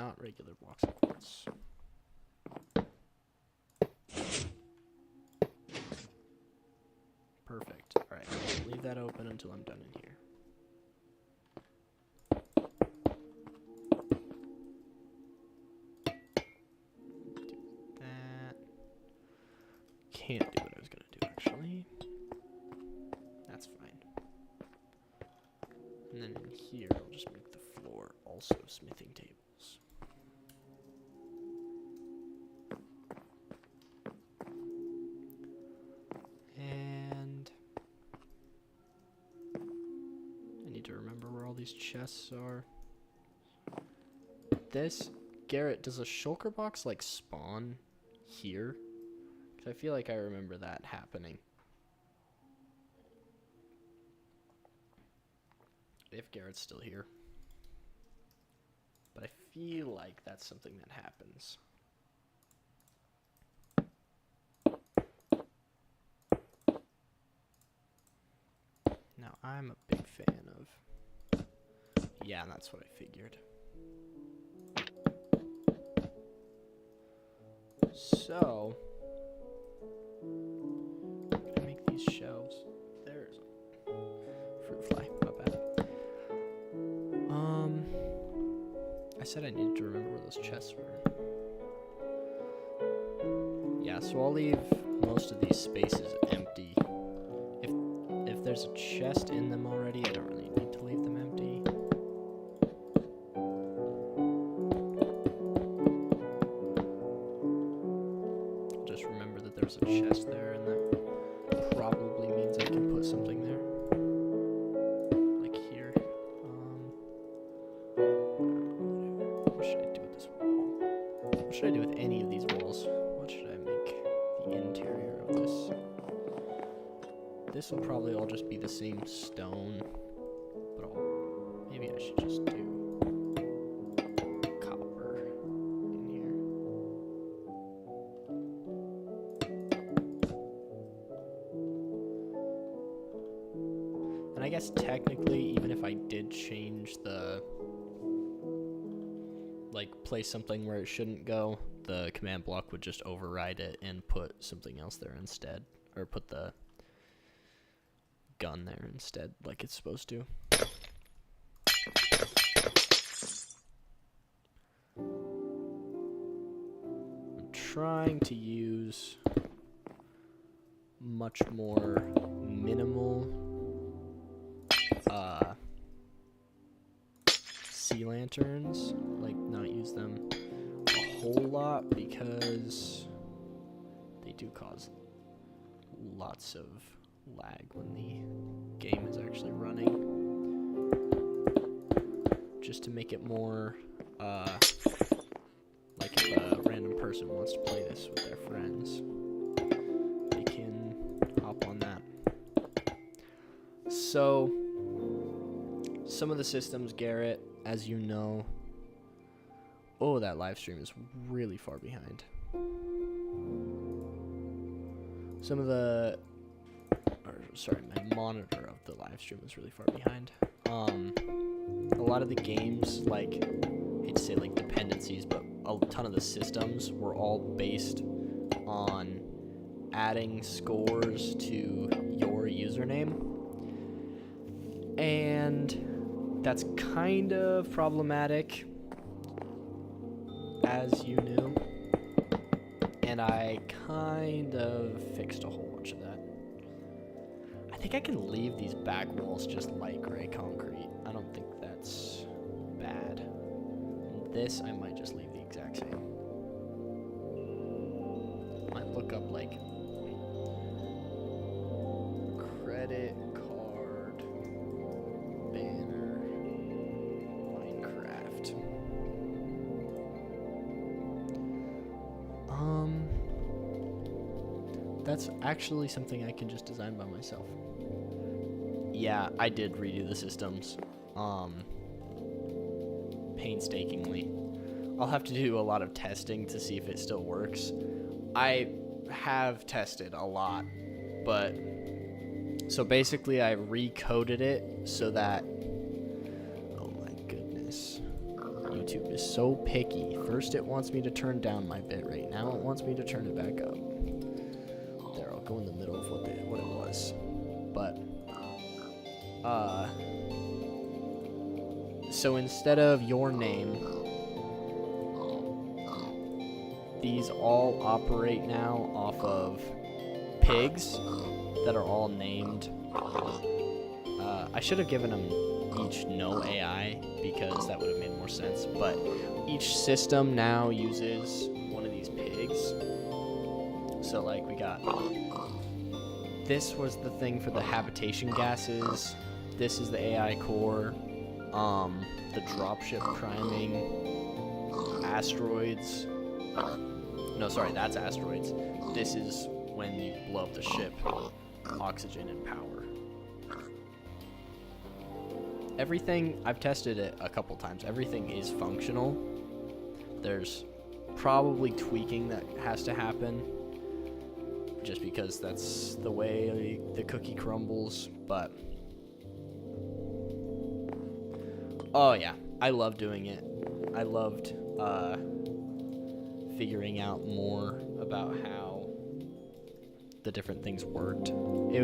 not regular blocks of quartz. Perfect. Alright, leave that open until I'm done in here. Do that. Can't do what I was going to do, actually. That's fine. And then in here, I'll just make the floor also smithing tables. And I need to remember where all these chests are. Garrett, does a shulker box like spawn here? Because I feel like I remember that happening. If Garrett's still here. But I feel like that's something that happens. Now, I'm a big fan of... Yeah, that's what I figured. So... I'm gonna make these shelves. There's a fruit fly, my bad. I said I needed to remember where those chests were. Yeah, so I'll leave most of these spaces empty. If there's a chest in them already, I don't really need to leave them empty. I'll just remember that there's a chest there, and that probably means I can put something there. Like here. What should I do with this wall? What should I do with any of these walls? What should I make the interior of this? This will probably all just be the same stone, but maybe I should just do copper in here. And I guess technically, even if I did change the, like, place something where it shouldn't go, the command block would just override it and put something else there instead, or put the gun there instead, like it's supposed to. I'm trying to use much more minimal sea lanterns, like not use them a whole lot because they do cause lots of lag when the game is actually running. Just to make it more like if a random person wants to play this with their friends, they can hop on that. So some of the systems, Garrett, as you know, oh, that live stream is really far behind. Some of the my monitor of the live stream was really far behind. A lot of the games, like, I hate to say like dependencies, but a ton of the systems were all based on adding scores to your username. And that's kind of problematic, as you knew. And I kind of fixed a whole bunch of that. I think I can leave these back walls just light gray concrete. I don't think that's bad. And this I might just leave the exact same. Might look up like credit card banner Minecraft. That's actually something I can just design by myself. Yeah, I did redo the systems painstakingly. I'll have to do a lot of testing to see if it still works. I have tested a lot, but so basically I recoded it so that, oh my goodness, YouTube YouTube is so picky. First it wants me to turn down my bitrate. Now it wants me to turn it back up. There, I'll go in the middle of what it was. But, so instead of your name, these all operate now off of pigs that are all named. I should have given them each no AI because that would have made more sense, but each system now uses one of these pigs. So like we got, this was the thing for the habitation gases, this is the AI core, the dropship priming, asteroids, no sorry, that's asteroids, this is when you blow up the ship, oxygen and power. Everything, I've tested it a couple times, everything is functional. There's probably tweaking that has to happen just because that's the way the cookie crumbles, but oh yeah, I love doing it. I loved figuring out more about how the different things worked. It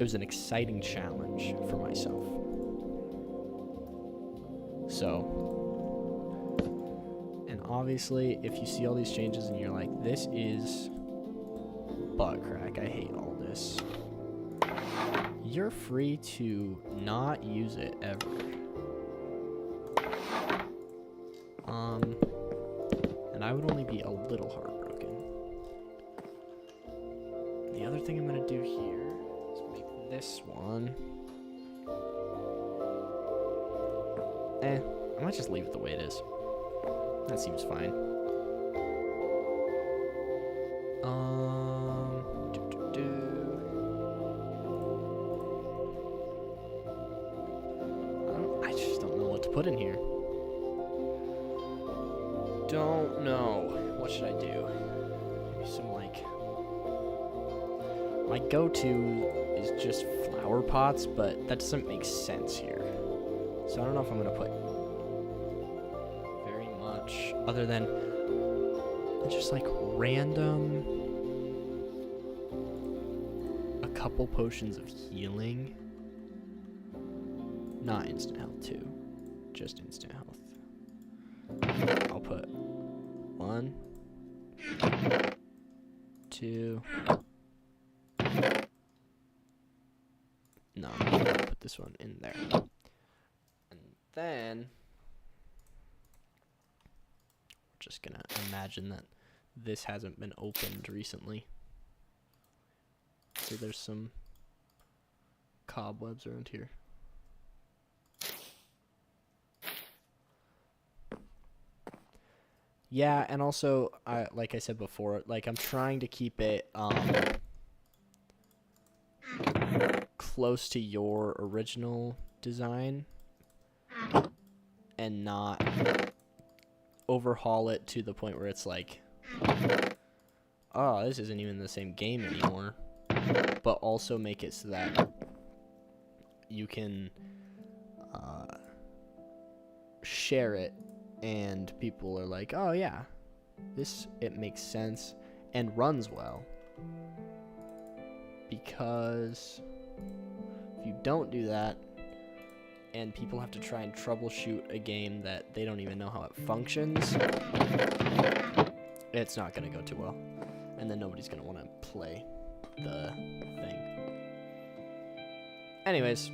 was an exciting challenge for myself. So, and obviously, if you see all these changes and you're like, this is butt crack, I hate all this, you're free to not use it ever. And I would only be a little heartbroken. The other thing I'm gonna do here, this one. I might just leave it the way it is. That seems fine. I just don't know what to put in here. Don't know. What should I do? Maybe some like... My go-to is just flower pots, but that doesn't make sense here. So I don't know if I'm gonna put very much other than just like random, a couple potions of healing. Not instant health too, just instant health. I'll put 1, 2. No, I'm gonna put this one in there. And then we're just gonna imagine that this hasn't been opened recently. So there's some cobwebs around here. Yeah, and also, like I said before, like I'm trying to keep it close to your original design and not overhaul it to the point where it's like, oh, this isn't even the same game anymore, but also make it so that you can share it and people are like, oh yeah, it makes sense and runs well. Because if you don't do that and people have to try and troubleshoot a game that they don't even know how it functions, it's not going to go too well. And then nobody's going to want to play the thing. Anyways,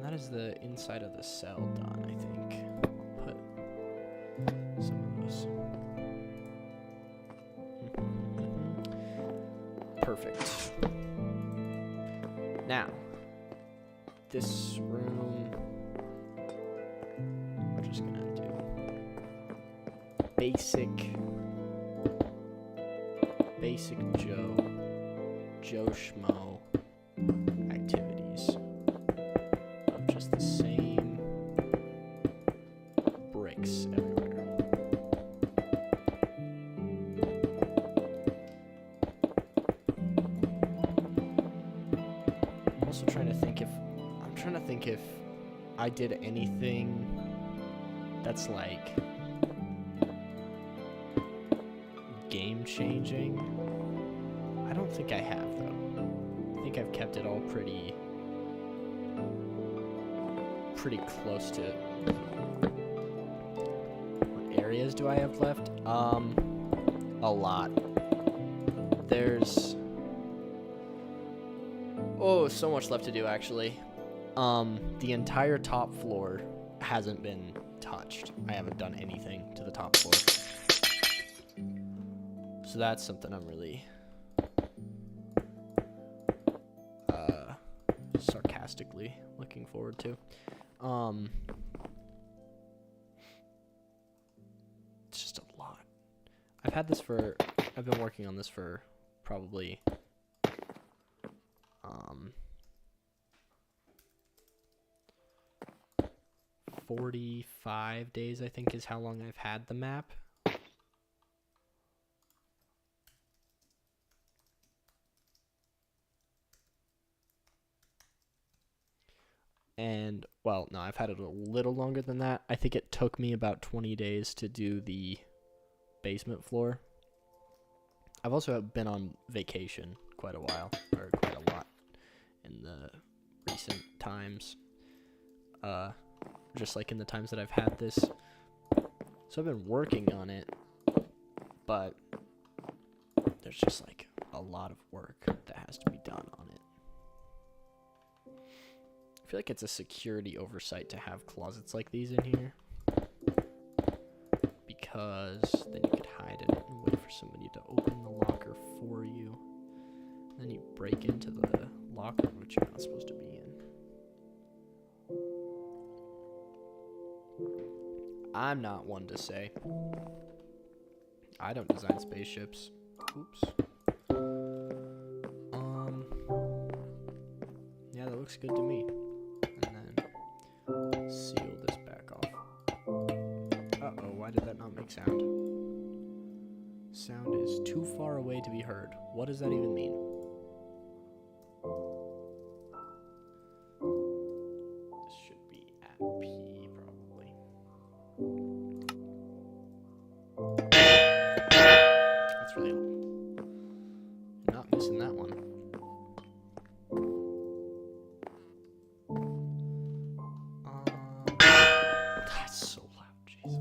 that is the inside of the cell done, I think. I'll put some of those. Perfect. Now, this room, we're just gonna do basic Joe Schmo activities of just the same bricks everywhere. I'm trying to think if I did anything that's like game changing. I don't think I have though. I think I've kept it all pretty close to. What areas do I have left? A lot. There's so much left to do actually. The entire top floor hasn't been touched. I haven't done anything to the top floor. So that's something I'm really sarcastically looking forward to. It's just a lot. I've been working on this for probably 45 days, I think, is how long I've had the map. And, well, no, I've had it a little longer than that. I think it took me about 20 days to do the basement floor. I've also been on vacation quite a while, or quite a lot in the recent times. Just like in the times that I've had this. So I've been working on it, but there's just like a lot of work that has to be done on it. I feel like it's a security oversight to have closets like these in here, because then you could hide in it and wait for somebody to open the locker for you. Then you break into the locker, which you're not supposed to be in. I'm not one to say. I don't design spaceships. Oops. Yeah, that looks good to me. And then seal this back off. Uh-oh, why did that not make sound? Sound is too far away to be heard. What does that even mean? This should be at P, probably. That's really old. Not missing that one. That's so loud, jeez.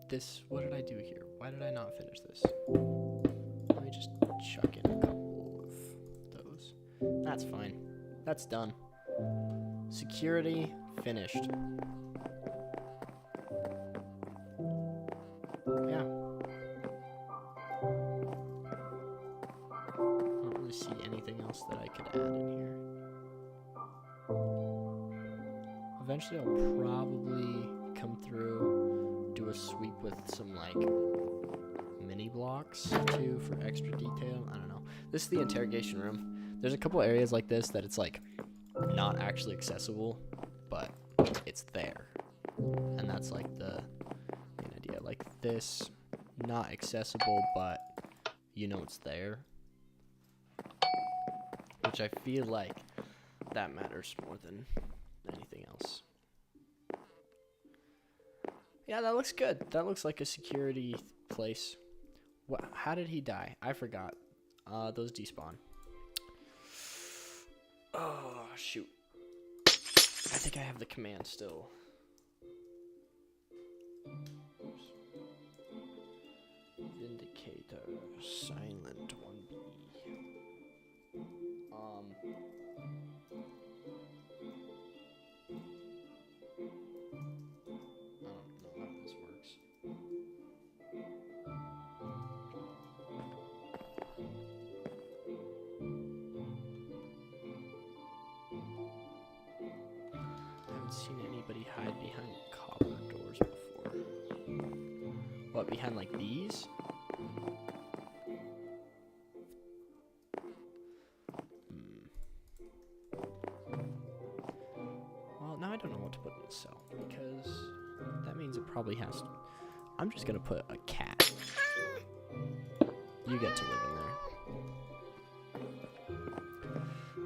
This, what did I do here? Why did I not finish this? Let me just chuck in a couple of those. That's fine. That's done. Security finished. Yeah. I don't really see anything else that I could add in here. Eventually I'll probably come through, do a sweep with some like mini blocks too for extra detail. I don't know. This is the interrogation room. There's a couple areas like this that it's like not actually accessible, but it's there. And that's like the main idea. Like this, not accessible, but you know it's there. Which I feel like that matters more than anything else. Yeah, that looks good. That looks like a security place. What? How did he die? I forgot. Those despawn. Oh, shoot. I think I have the command still. Oops. Vindicator, silent 1B. I don't know how this works. I haven't seen anybody hide behind copper doors before. What, behind like these? Well, now I don't know what to put in the cell, because that means it probably has to. I'm just gonna put a cat. You get to live in there.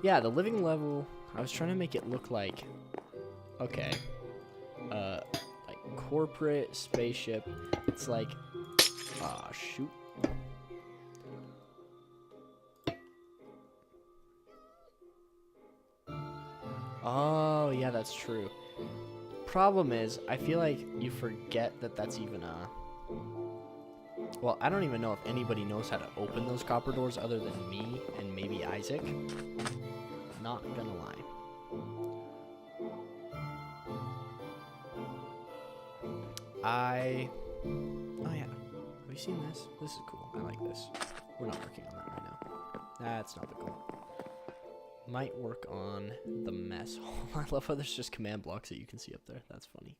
Yeah, the living level I was trying to make it look like, okay, like corporate spaceship. It's like, ah, shoot. Oh, yeah, that's true. Problem is, I feel like you forget that that's even a... Well, I don't even know if anybody knows how to open those copper doors other than me and maybe Isaac. Not gonna lie. Oh, yeah. Have you seen this? This is cool. I like this. We're not working on that right now. That's not the goal. Might work on the mess hall. I love how there's just command blocks that you can see up there. That's funny.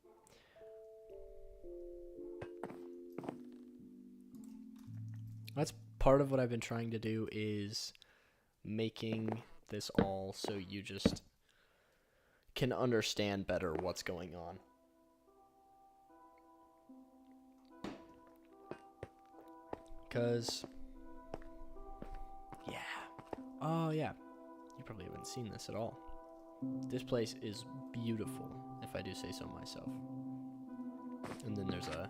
That's part of what I've been trying to do, is making this all so you just can understand better what's going on. Because, yeah. Oh, yeah. You probably haven't seen this at all. This place is beautiful, if I do say so myself. And then there's a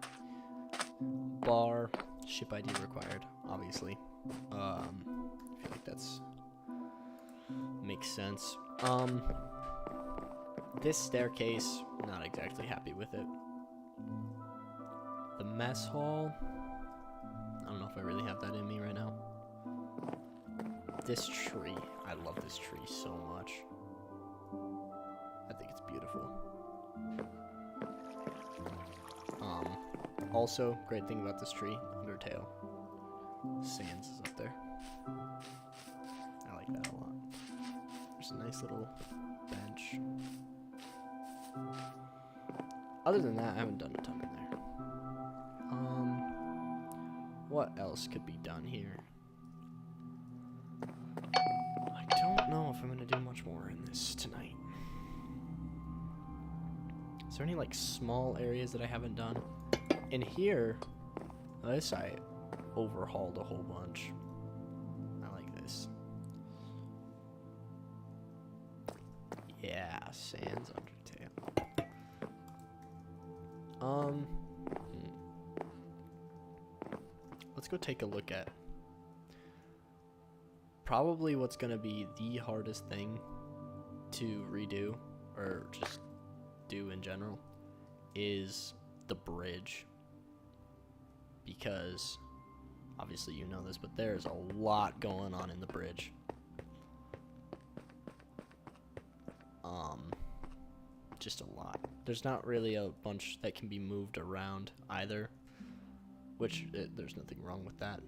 bar, ship ID required, obviously. I feel like that's makes sense. This staircase, not exactly happy with it. The mess hall, I don't know if I really have that in me right now. This tree, I love this tree so much. I think it's beautiful. Also, great thing about this tree, Undertale. Sans is up there. I like that a lot. There's a nice little bench. Other than that, I haven't done a ton in there. What else could be done here? I don't know if I'm gonna do much more in this tonight. Is there any like small areas that I haven't done? In here, this I overhauled a whole bunch. I like this. Yeah, Sans Undertale. Let's go take a look at probably what's gonna be the hardest thing to redo, or just do in general, is the bridge. Because obviously you know this, but there's a lot going on in the bridge. Just a lot. There's not really a bunch that can be moved around either, which there's nothing wrong with that.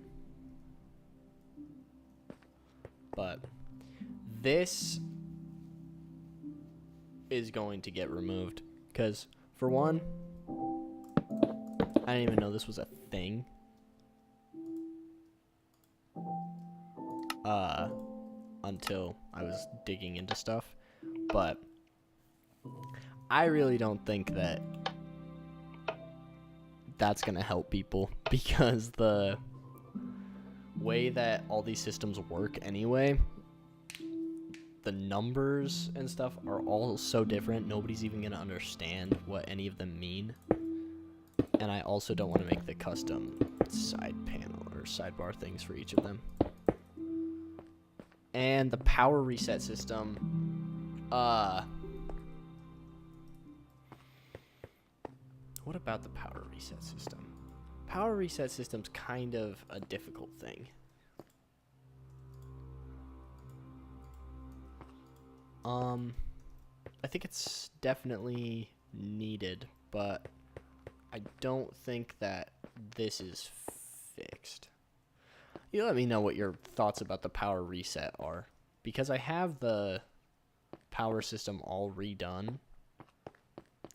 But this is going to get removed because, for one, I didn't even know this was a thing. Until I was digging into stuff. But I really don't think that that's going to help people, because the way that all these systems work anyway, the numbers and stuff are all so different, nobody's even going to understand what any of them mean. And I also don't want to make the custom side panel or sidebar things for each of them. And the power reset system, what about the power reset system? Power reset system's kind of a difficult thing. I think it's definitely needed, but I don't think that this is fixed. You let me know what your thoughts about the power reset are, because I have the power system all redone,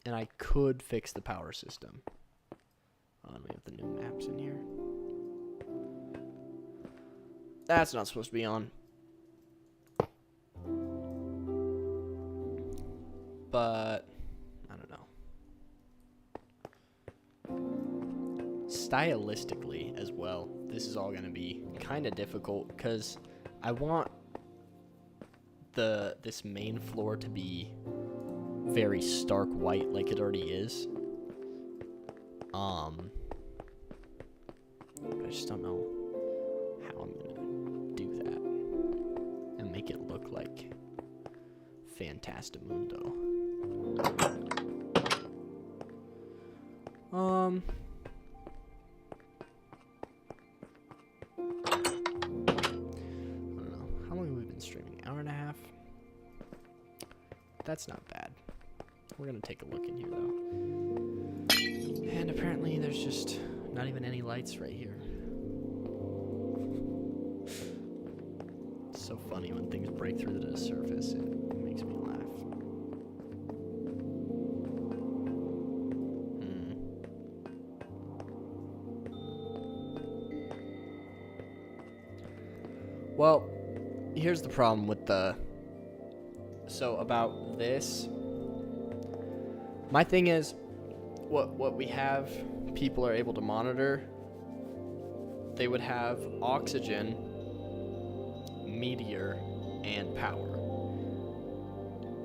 and I could fix the power system. We have the new maps in here. That's not supposed to be on. But I don't know. Stylistically as well, this is all going to be kind of difficult, because I want this main floor to be very stark white like it already is. I just don't know how I'm gonna do that and make it look like Fantastimundo. I don't know. How long have we been streaming? Hour and a half? That's not bad. We're gonna take a look in here though. And apparently there's just not even any lights right here. It's so funny when things break through the surface. It makes me laugh. Well, here's the problem with so about this. My thing is, what we have, people are able to monitor. They would have oxygen, meteor, and power.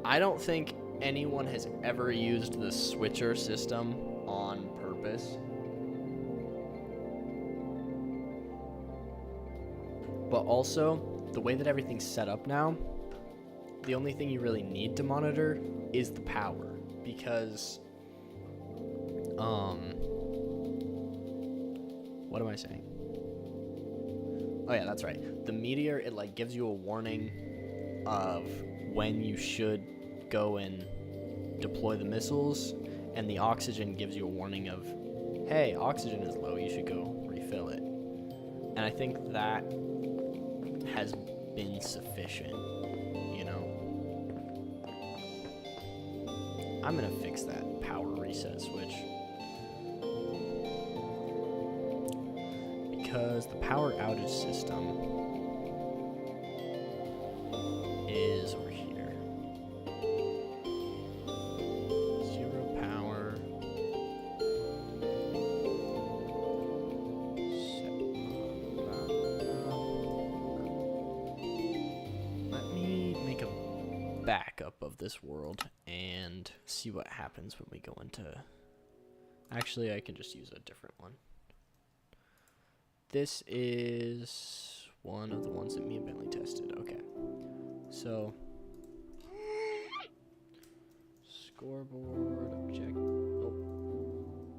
I don't think anyone has ever used the switcher system on purpose. But also, the way that everything's set up now, the only thing you really need to monitor is the power. Because, what am I saying? Oh yeah, that's right. The meteor, it like gives you a warning of when you should go and deploy the missiles, and the oxygen gives you a warning of, hey, oxygen is low, you should go refill it. And I think that has been sufficient, you know? I'm gonna fix that power reset switch. Because the power outage system is over here. Zero power. Let me make a backup of this world and see what happens when we go into... Actually, I can just use a different one. This is one of the ones that me and Bentley tested. Okay. So, scoreboard, object... Oh,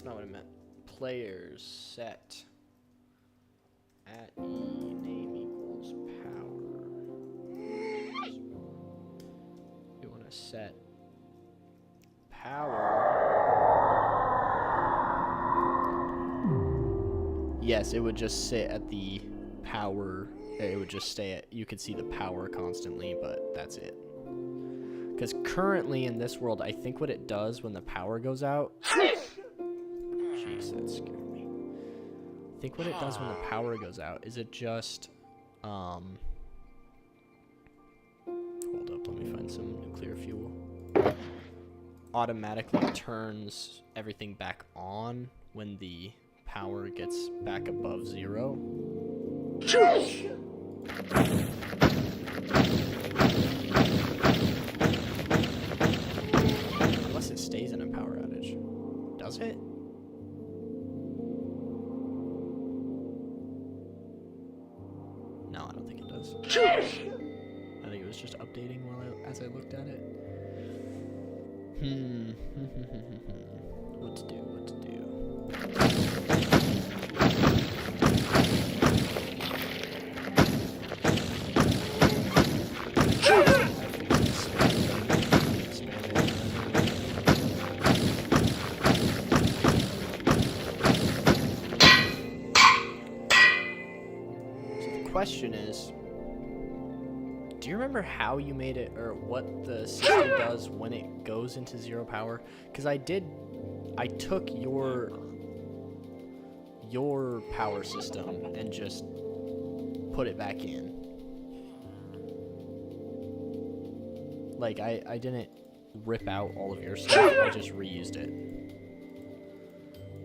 not what I meant. Players set at E name equals power. You want to set power. Yes, it would just sit at the power. It would just stay at, you could see the power constantly, but that's it. Because currently in this world, I think what it does when the power goes out. Jeez, that scared me. I think what it does when the power goes out is it just, hold up, let me find some nuclear fuel. Automatically turns everything back on when the power gets back above 0. Unless it stays in a power outage. Does it? No, I don't think it does. I think it was just updating as I looked at it. What to do, what to do. Question is, do you remember how you made it, or what the system does when it goes into 0 power? Because I took your power system and just put it back in. Like, I didn't rip out all of your stuff, I just reused it.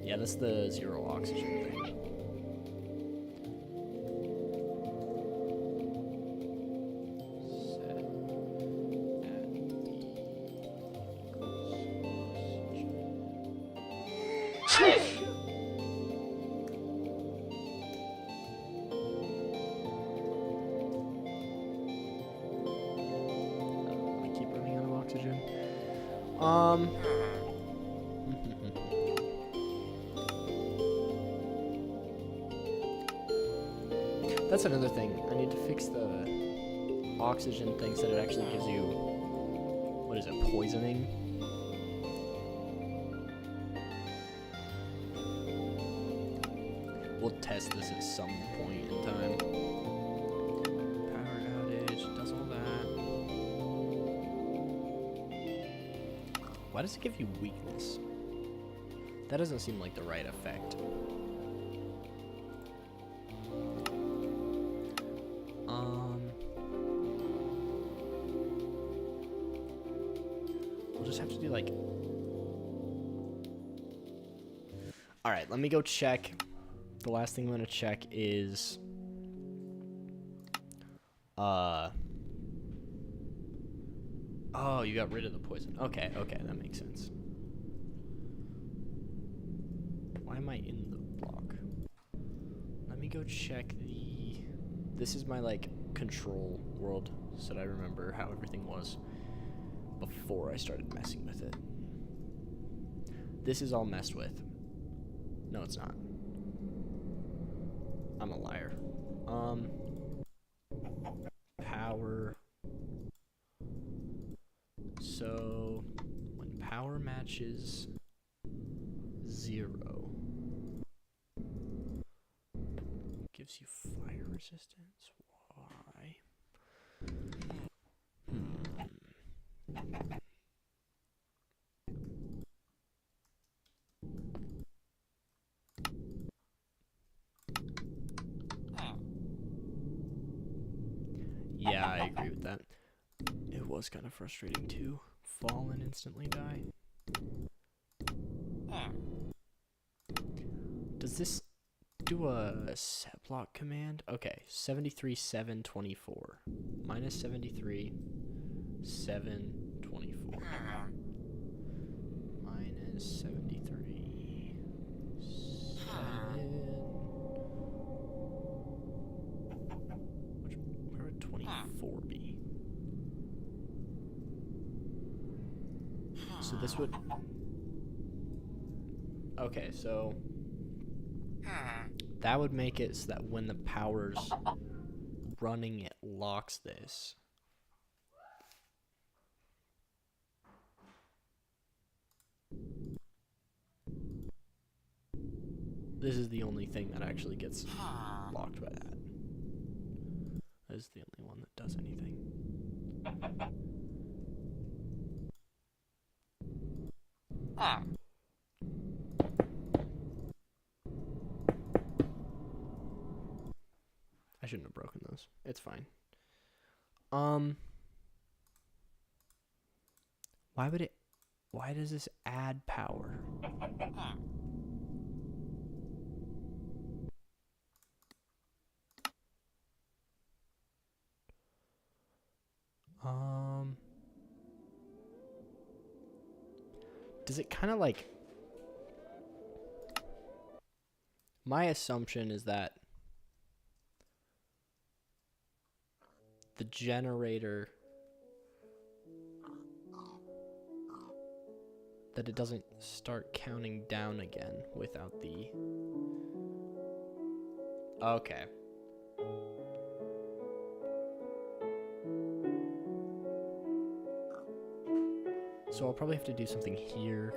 Yeah, that's the 0 oxygen thing. That's another thing. I need to fix the oxygen thing so that it actually gives you, what is it, poisoning? We'll test this at some point in time. Power outage, does all that. Why does it give you weakness? That doesn't seem like the right effect. We'll just have to do like... Alright, let me go check. The last thing I'm gonna check is... Oh, you got rid of the poison. Okay, that makes sense. Why am I in the block? Let me go check the... This is my, like, control world, so that I remember how everything was before I started messing with it. This is all messed with. No, it's not. I'm a liar. Power. So, when power matches 0, gives you fire resistance. Why? Yeah, I agree with that. It was kind of frustrating too. Fall and instantly die. Does this do a set block command? Okay, 73, 7, 24. Minus 73, 7, 24. Minus 73, 7. Where would 24 be? So this would... Okay, so... That would make it so that when the power's running, it locks this. This is the only thing that actually gets locked by that. That is the only one that does anything. I shouldn't have broken those. It's fine. Why does this add power? Does it kind of like... My assumption is that the generator... that it doesn't start counting down again without the... Okay. So I'll probably have to do something here.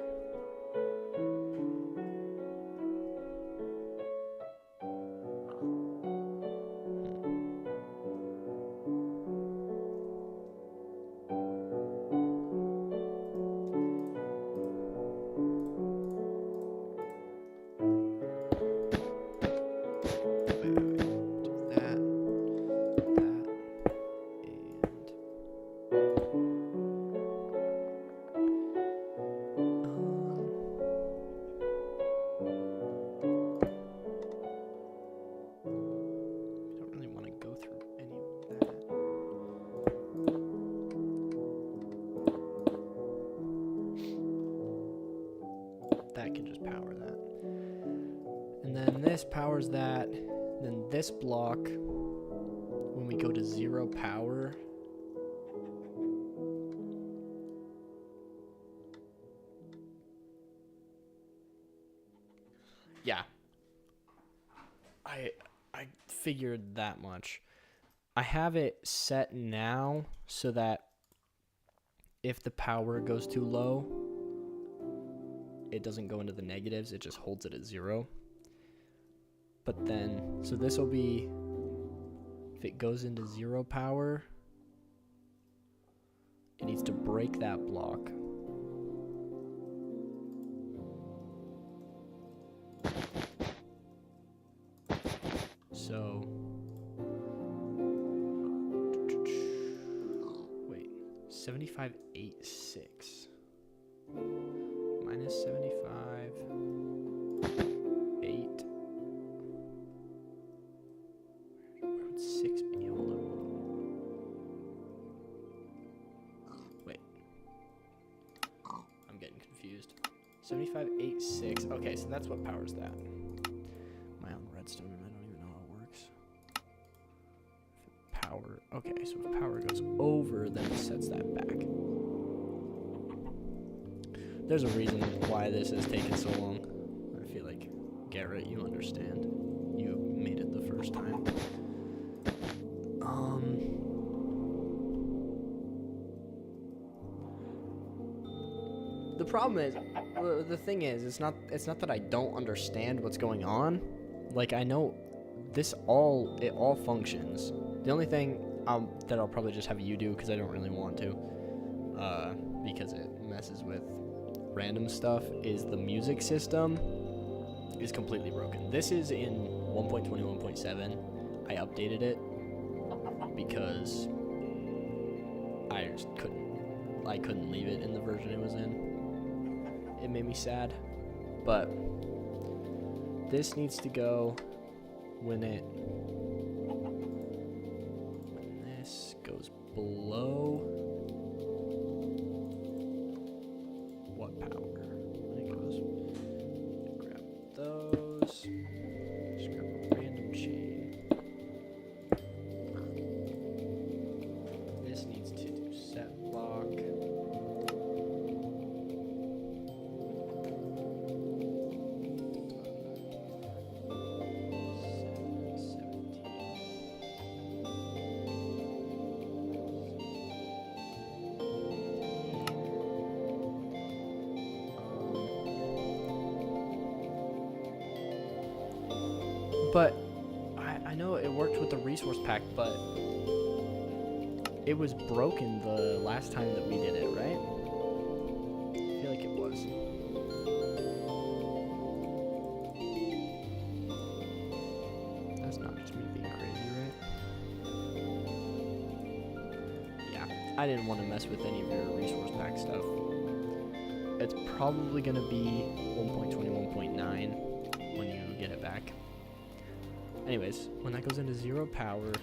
That can just power that. And then this powers that. Then this block, when we go to 0 power, Yeah. I figured that much. I have it set now so that if the power goes too low, it doesn't go into the negatives, it just holds it at 0. But then, so this will be, if it goes into 0 power, it needs to break that block. So, wait, 75.86 minus 75.8. Where would 6 be? Hold on. Wait. I'm getting confused. 75.86. Okay, so that's what powers that. Am I on redstone? I don't even know how it works. Power. Okay, so if power goes over, then it sets that back. There's a reason why this has taken so long. I feel like, Garrett, you understand. You made it the first time. The problem is, the thing is, it's not that I don't understand what's going on. Like, I know it all functions. The only thing that I'll probably just have you do, because I don't really want to, because it messes with random stuff, is the music system is completely broken. This is in 1.21.7. I updated it because I just couldn't leave it in the version it was in. It made me sad, but this needs to go when this goes below what power? When it goes, grab those, just grab a random chain. This needs to do set block. But I know it worked with the resource pack, but it was broken the last time that we did it, right? I feel like it was. That's not just me being crazy, right? Yeah, I didn't want to mess with any of your resource pack stuff. It's probably going to be 1.21.9 when you get it back. Anyways, when that goes into 0 power,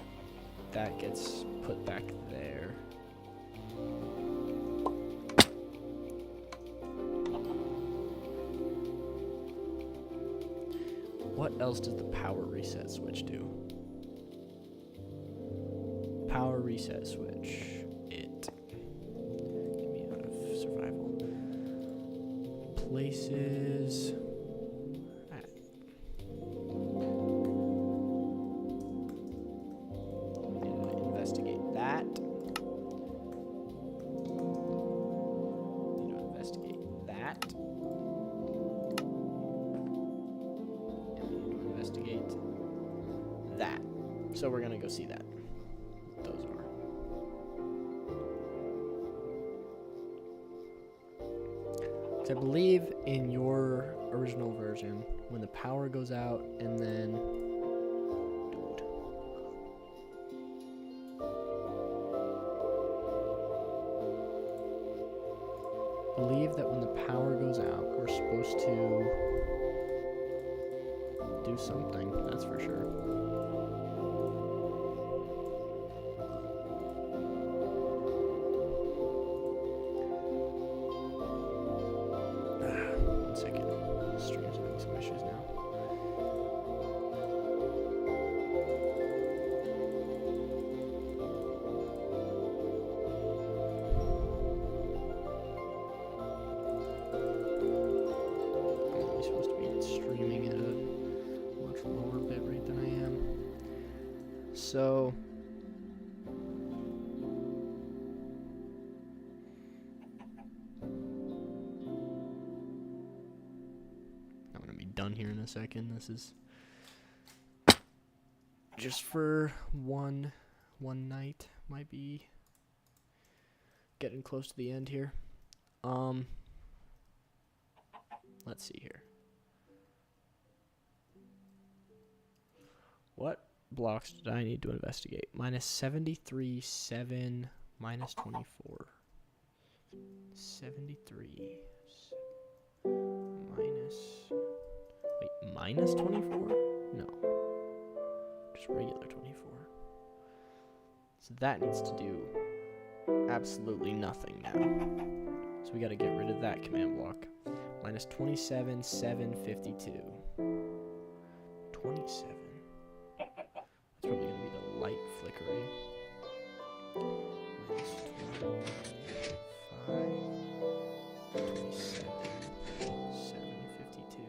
that gets put back there. What else does the power reset switch do? Power reset switch. Get me out of survival. Places. So we're going to go see that. Those are. So I believe in your original version, when the power goes out and then... Dude. I believe that when the power goes out, we're supposed to do something, that's for sure. Supposed to be streaming it. So I'm gonna be done here in a second. This is just for one night. Might be getting close to the end here. Let's see here. What blocks did I need to investigate? Minus 73, 7, minus 24. 73, minus... Wait, minus 24? No. Just regular 24. So that needs to do absolutely nothing now. So we gotta get rid of that command block. Minus 27, 7, 52. 27. That's probably going to be the light flickering. Minus 25, 27, 7, 52.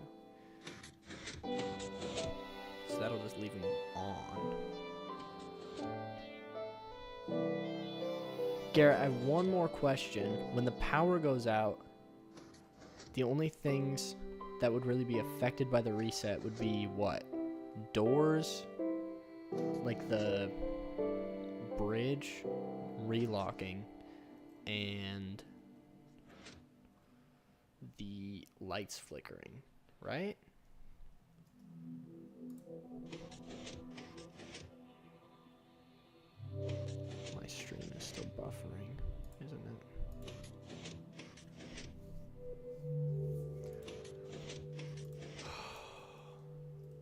So that'll just leave them on. Garrett, I have one more question. When the power goes out, the only things that would really be affected by the reset would be what? Doors, like the bridge relocking, and the lights flickering, right? My stream is still buffering, isn't it?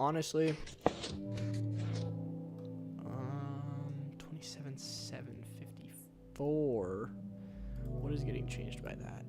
Honestly, 27, 7, 54. What is getting changed by that?